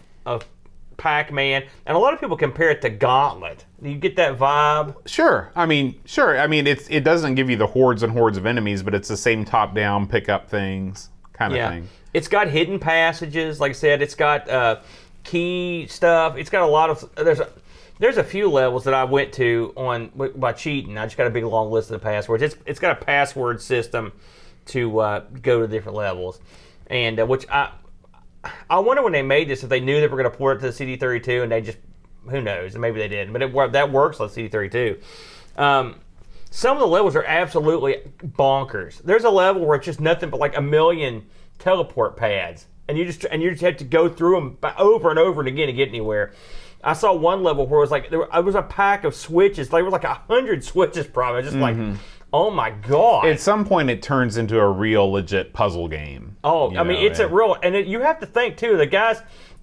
Pac-Man, and a lot of people compare it to Gauntlet. You get that vibe? Sure. I mean, it doesn't give you the hordes and hordes of enemies, but it's the same top-down pick up things kind of thing. It's got hidden passages, like I said. It's got key stuff. It's got a lot of. There's a few levels that I went to by cheating. I just got a big long list of the passwords. It's got a password system to go to different levels, and which I wonder when they made this if they knew they were going to port it to the CD32 and they just, who knows, maybe they didn't, but that works on CD32. Some of the levels are absolutely bonkers. There's a level where it's just nothing but like a million teleport pads, and you just have to go through them over and over and again to get anywhere. I saw one level where it was like there was a pack of switches. There was like 100 switches, probably. Just like, oh my god! At some point, it turns into a real legit puzzle game. Oh, I mean, it's a real, and you have to think too.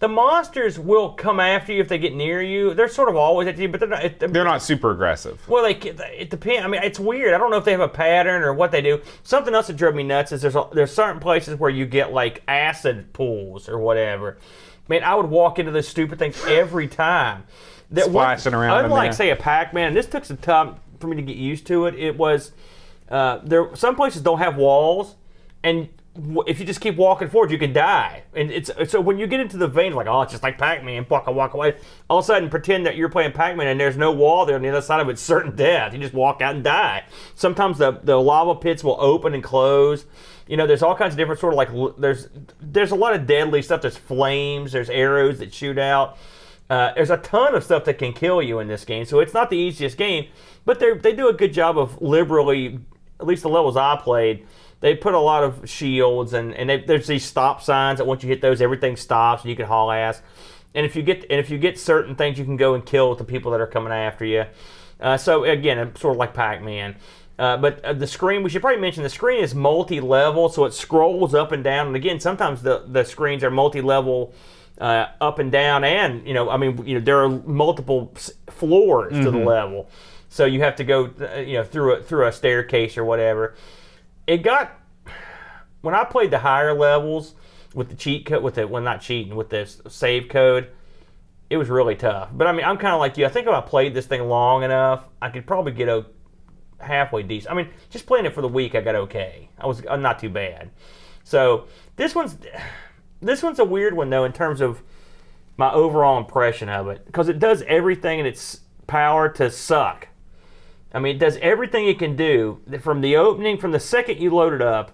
The monsters will come after you if they get near you. They're sort of always at you, but they're not super aggressive. Well, it depends. I mean, it's weird. I don't know if they have a pattern or what they do. Something else that drove me nuts is there's certain places where you get like acid pools or whatever. Man, I would walk into those stupid things every time. Splashing around in Unlike, there. say, a Pac-Man, and this took some time for me to get used to it. It was Some places don't have walls, and if you just keep walking forward, you can die. And so when you get into the vein, like, oh, it's just like Pac-Man, walk away. All of a sudden, pretend that you're playing Pac-Man and there's no wall there on the other side of it, certain death. You just walk out and die. Sometimes the lava pits will open and close. There's all kinds of different sort of like, there's a lot of deadly stuff. There's flames, there's arrows that shoot out. There's a ton of stuff that can kill you in this game. So it's not the easiest game, but they do a good job of liberally, at least the levels I played, they put a lot of shields and there's these stop signs that once you hit those, everything stops and you can haul ass. And if you get certain things, you can go and kill the people that are coming after you. So again, it's sort of like Pac-Man. But the screen, we should probably mention, the screen is multi-level, so it scrolls up and down. And again, sometimes the screens are multi-level up and down, and there are multiple floors to the level, so you have to go through a staircase or whatever. When I played the higher levels with the cheat code, with the save code, it was really tough. But I mean, I'm kind of like you. I think if I played this thing long enough, I could probably get a halfway decent. I mean, just playing it for the week, I got okay. I'm not too bad. So this one's a weird one though in terms of my overall impression of it, because it does everything in its power to suck. I mean, it does everything it can do from the second you load it up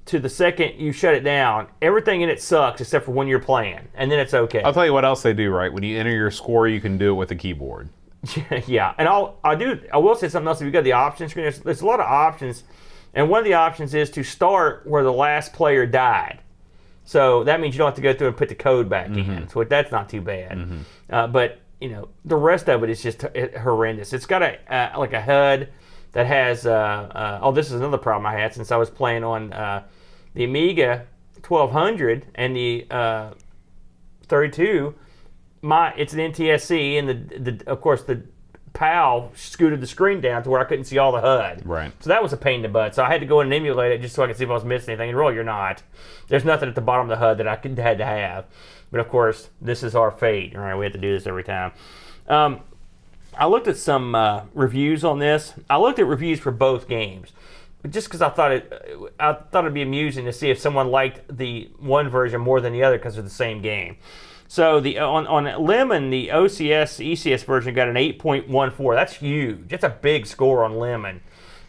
to the second you shut it down. Everything in it sucks except for when you're playing, and then it's okay. I'll tell you what else they do right. When you enter your score, you can do it with a keyboard. Yeah, and I will say something else. If you've got the option screen, there's a lot of options, and one of the options is to start where the last player died. So that means you don't have to go through and put the code back in. So that's not too bad. But the rest of it is just horrendous. It's got a HUD that has. This is another problem I had since I was playing on the Amiga 1200 and the 32. It's an NTSC, and of course the PAL scooted the screen down to where I couldn't see all the HUD. Right. So that was a pain in the butt. So I had to go in and emulate it just so I could see if I was missing anything. And really, you're not. There's nothing at the bottom of the HUD that I had to have. But of course, this is our fate. All right, we have to do this every time. I looked at some reviews on this. I looked at reviews for both games, just because I thought it'd be amusing to see if someone liked the one version more than the other because they're the same game. So on Lemon, the OCS ECS version got an 8.14. That's huge. That's a big score on Lemon.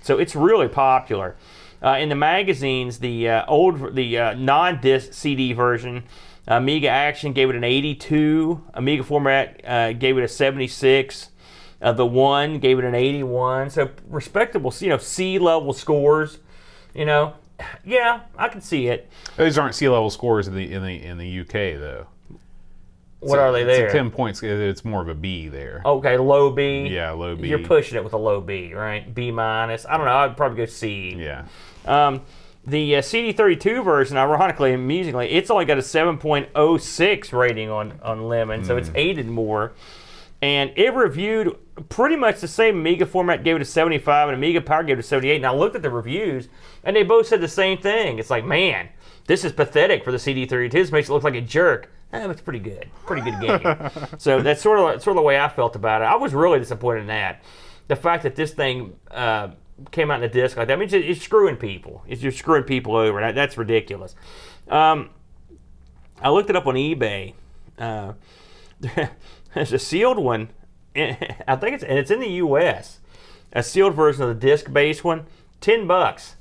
So it's really popular. In the magazines, the non-disc CD version, Amiga Action gave it an 82. Amiga Format gave it a 76. The One gave it an 81. So respectable, C-level scores. Yeah, I can see it. Those aren't C-level scores in the UK though. What are they there? It's 10 points. It's more of a B there. Okay, low B. Yeah, low B. You're pushing it with a low B, right? B minus. I don't know. I'd probably go C. Yeah. The CD32 version, ironically, amusingly, it's only got a 7.06 rating on Lemon, so it's aided more. And it reviewed pretty much the same. Amiga Format gave it a 75, and Amiga Power gave it a 78. And I looked at the reviews, and they both said the same thing. It's like, man, this is pathetic for the CD32. This makes it look like a jerk. It's pretty good. Pretty good game. So that's sort of the way I felt about it. I was really disappointed in that. The fact that this thing came out in the disc like that means it's screwing people. You're screwing people over. That's ridiculous. I looked it up on eBay. There's a sealed one. I think it's in the U.S. A sealed version of the disc-based one, $10.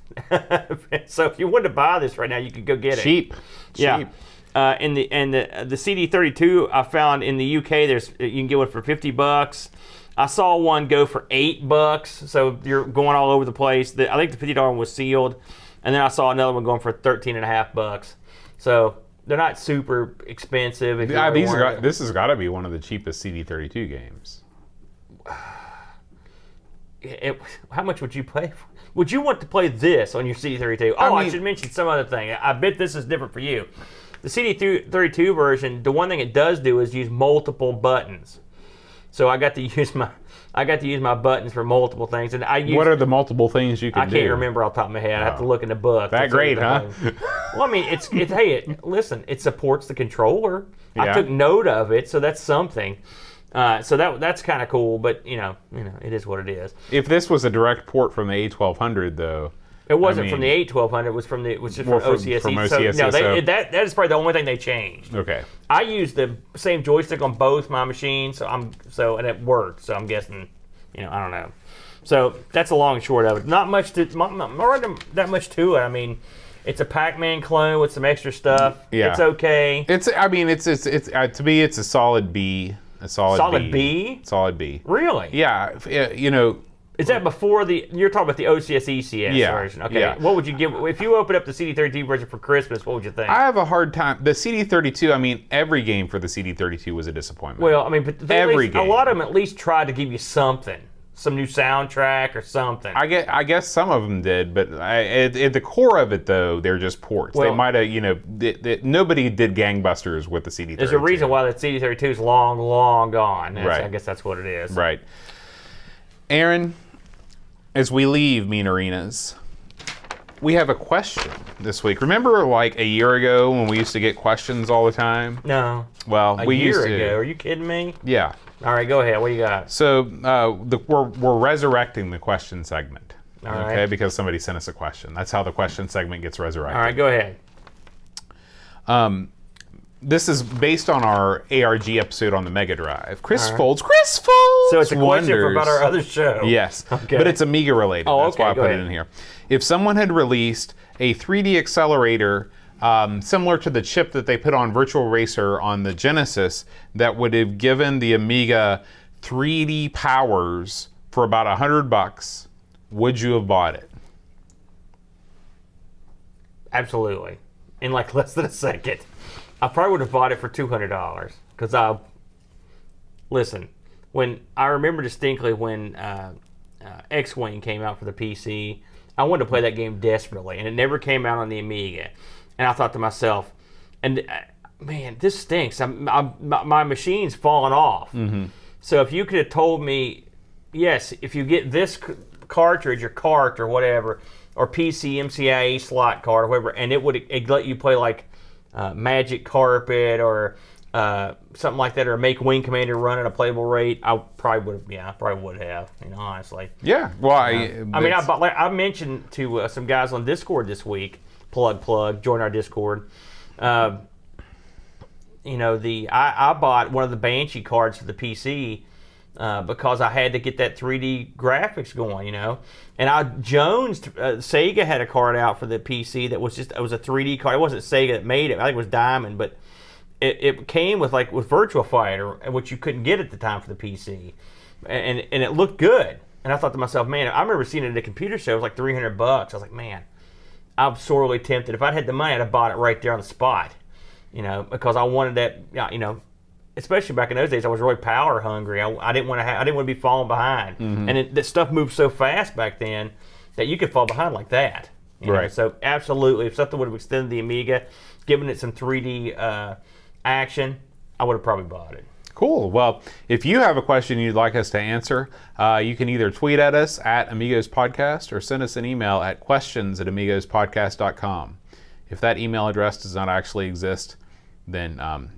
So if you wanted to buy this right now, you could go get it. Cheap. Yeah. And the CD32 I found in the UK, you can get one for $50. I saw one go for $8, so you're going all over the place. I think the $50 one was sealed, and then I saw another one going for $13.50. So they're not super expensive. If this has got to be one of the cheapest CD32 games. How much would you pay for? Would you want to play this on your CD32? I should mention some other thing. I bet this is different for you. The CD32 version, the one thing it does do is use multiple buttons. So I got to use my buttons for multiple things. And what are the multiple things you can do? I can't remember off the top of my head. I have to look in the book. That great, huh? Well, I mean, listen, it supports the controller. Yeah. I took note of it, so that's something. So that's kind of cool, but you know, it is what it is. If this was a direct port from the A1200, though, it wasn't from the A1200. It was just from OCSE. From OCSE, so no, so- that is probably the only thing they changed. okay. I use the same joystick on both my machines, and it worked. So I'm guessing, I don't know. So that's the long and short of it. Not much that much to it. I mean, it's a Pac-Man clone with some extra stuff. Yeah. It's okay. It's to me, it's a solid B. A solid B? Solid B. Really? Yeah, Is that before you're talking about the OCS ECS Yeah, version? Okay. yeah. What would you give if you open up the CD32 version for Christmas? What would you think? I have a hard time. The CD32. I mean, every game for the CD32 was a disappointment. Well, I mean, but Every a game. lot of them at least tried to give you something, some new soundtrack or something. I guess some of them did, but at the core of it, though, they're just ports. Well- they might have, nobody did gangbusters with the CD32. There's a reason why the CD32 is long, long gone. Right. I guess that's what it is. Right. Aaron, as we leave Mean Arenas, we have a question this week. Remember, like a year ago when we used to get questions all the time? No. Well, A we year used to. ago. Are you kidding me? Yeah. All right, go ahead. What do you got? So we're resurrecting the question segment. All okay, right. because somebody sent us a question. That's how the question segment gets resurrected. All right, go ahead. This is based on our ARG episode on the Mega Drive. Chris right. Folds. So it's a question wonders- about our other show. Yes, Okay. but it's Amiga related. Oh, That's okay, why I go put ahead. it in here. If someone had released a 3D accelerator similar to the chip that they put on Virtual Racer on the Genesis, that would have given the Amiga 3D powers for about $100, would you have bought it? Absolutely. In like less than a second. I probably would have bought it for $200 because when I remember distinctly when X-Wing came out for the PC, I wanted to play that game desperately, and it never came out on the Amiga. And I thought to myself, man, this stinks. My machine's falling off. Mm-hmm. So if you could have told me, yes, if you get this cartridge or cart or whatever, or PC MCIA slot card or whatever, and it'd let you play like Magic Carpet or something like that, or make Wing Commander run at a playable rate, I probably would have, honestly. Yeah. Well, I mentioned to some guys on Discord this week, plug, join our Discord. I bought one of the Banshee cards for the PC because I had to get that 3D graphics going, And Sega had a card out for the PC that was it was a 3D card. It wasn't Sega that made it. I think it was Diamond, but it came with Virtua Fighter, which you couldn't get at the time for the PC, and it looked good. And I thought to myself, man, I remember seeing it at a computer show. It was like $300. I was like, man, I'm sorely tempted. If I'd had the money, I'd have bought it right there on the spot, because I wanted that, especially back in those days, I was really power hungry. I didn't want to be falling behind, and that stuff moved so fast back then that you could fall behind like that. Right. So absolutely, if something would have extended the Amiga, given it some 3D action, I would have probably bought it. Cool. Well, if you have a question you'd like us to answer, you can either tweet at us at Amigos Podcast or send us an email at questions@amigospodcast.com. If that email address does not actually exist, then I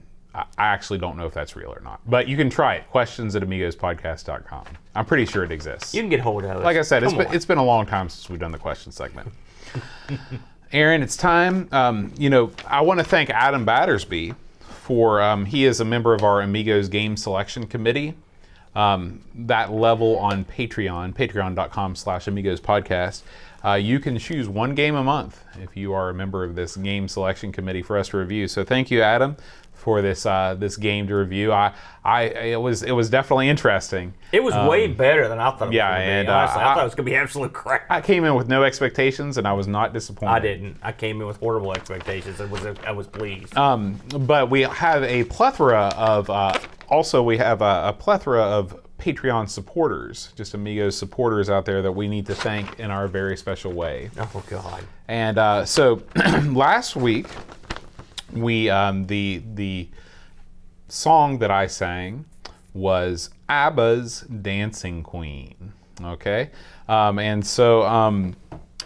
actually don't know if that's real or not. But you can try it, questions@amigospodcast.com. I'm pretty sure it exists. You can get hold of us. Like I said, Come on. it's been a long time since we've done the question segment. Aaron, it's time. I want to thank Adam Battersby for, he is a member of our Amigos Game Selection Committee. That level on Patreon, patreon.com/AmigosPodcast. You can choose one game a month if you are a member of this Game Selection Committee for us to review. So thank you, Adam, for this game to review. It was definitely interesting. It was way better than I thought it was yeah, going to be. and, Honestly, I thought it was going to be absolute crap. I came in with no expectations, and I was not disappointed. I didn't. I came in with horrible expectations. I was pleased. But we have a plethora of a plethora of Patreon supporters, just Amigos supporters out there that we need to thank in our very special way. Oh God! And so last week, we the song that I sang was ABBA's Dancing Queen. Okay, and so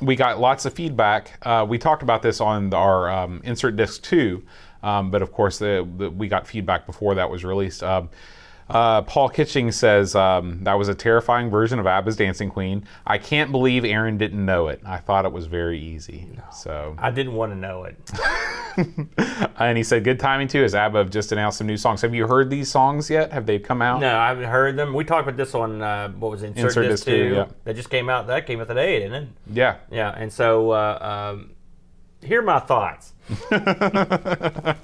we got lots of feedback. We talked about this on our Insert Disc 2, but of course we got feedback before that was released. Paul Kitching says, that was a terrifying version of ABBA's Dancing Queen. I can't believe Aaron didn't know it. I thought it was very easy. So I didn't want to know it. And he said, good timing too, as ABBA have just announced some new songs. Have you heard these songs yet? Have they come out? No, I haven't heard them. We talked about this on, what was it, Insert Disc 2. Yeah. That just came out. That came out today, didn't it? Yeah. Yeah, and so here are my thoughts. I'm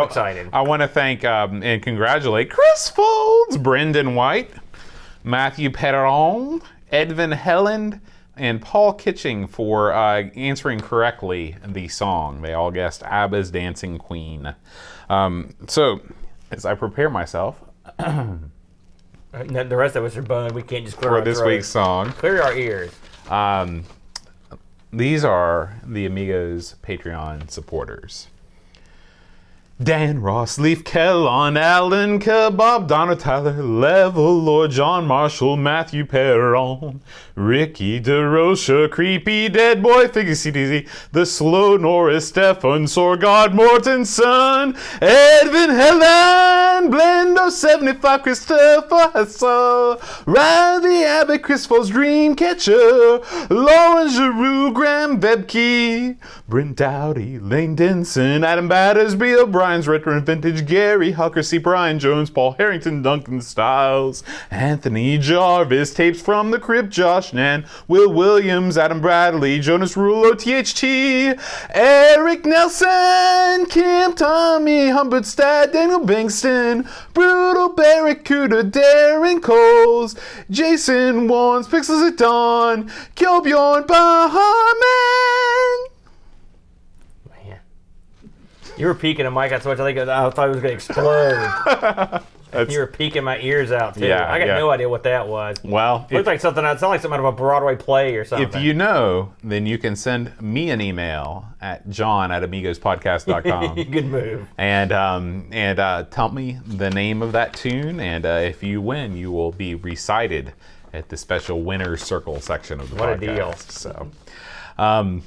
excited. I want to thank and congratulate Chris Folds, Brendan White, Matthew Perron, Edvin Helland, and Paul Kitching for answering correctly the song. They all guessed ABBA's Dancing Queen. So, as I prepare myself The rest of us are boned. We can't just clear for our this throat. week's song, Clear our ears. these are the Amigos Patreon supporters. Dan Ross, Leaf Kellon, Alan Kebab, Donna Tyler, Level, Lord John Marshall, Matthew Perron, Ricky DeRocha, Creepy Dead Boy, Figgy CDZ, The Slow Norris, Stefan Sorgard, Mortensen, Edvin Helen, Blendo 75, Christopher Hassel, Riley Abbott, Chris Foles, Dreamcatcher, Lauren Giroux, Graham Vebke, Brent Dowdy, Lane Denson, Adam Battersby, O'Brien's Retro and Vintage, Gary Hucker, C. Brian Jones, Paul Harrington, Duncan Stiles, Anthony Jarvis, Tapes from the Crib, Josh Nan, Will Williams, Adam Bradley, Jonas Rulo, THT, Eric Nelson, Kim, Tommy, Humbertstad, Daniel Bankston, Brutal Barracuda, Darren Coles, Jason Wands, Pixels at Dawn, Kjellbjorn Bahaman. You were peeking at Mike so much I thought it was going to explode. You were peeking my ears out too. Yeah, I got yeah. no idea what that was. Well, It looked like something. It sounded like something out of a Broadway play or something. if you know, then you can send me an email at john@amigospodcast.com Good move. and tell me the name of that tune, and if you win, you will be recited at the special winner's circle section of the What a podcast. deal.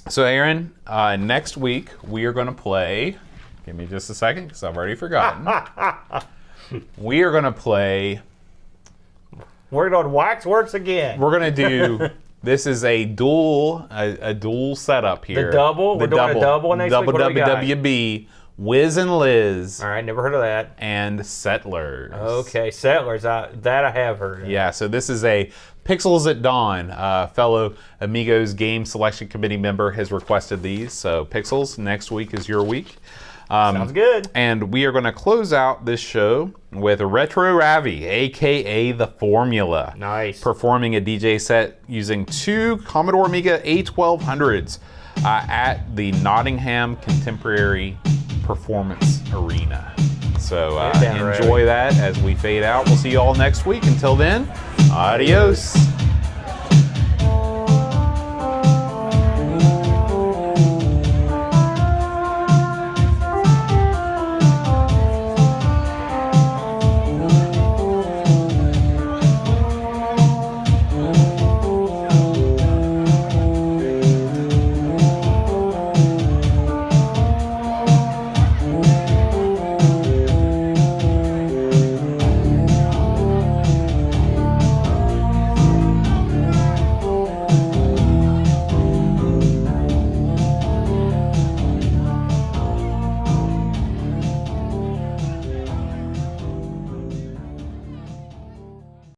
So Aaron, next week we are going to play. Give me just a second, because I've already forgotten. We are going to play. Working on Waxworks again. We're going to do. This is a dual setup here. The double? We're doing a double next week? What do we got? WWB, Wiz and Liz, All right, never heard of that. and Settlers. Okay, Settlers. That I have heard of. Yeah, so this is a Pixels at Dawn. Fellow Amigos Game Selection Committee member has requested these. So Pixels, next week is your week. Sounds good. And we are going to close out this show with Retro Ravi, a.k.a. The Formula. Nice. Performing a DJ set using two Commodore Amiga A1200s at the Nottingham Contemporary Performance Arena. So Get down, enjoy that as we fade out. We'll see you all next week. Until then, adios.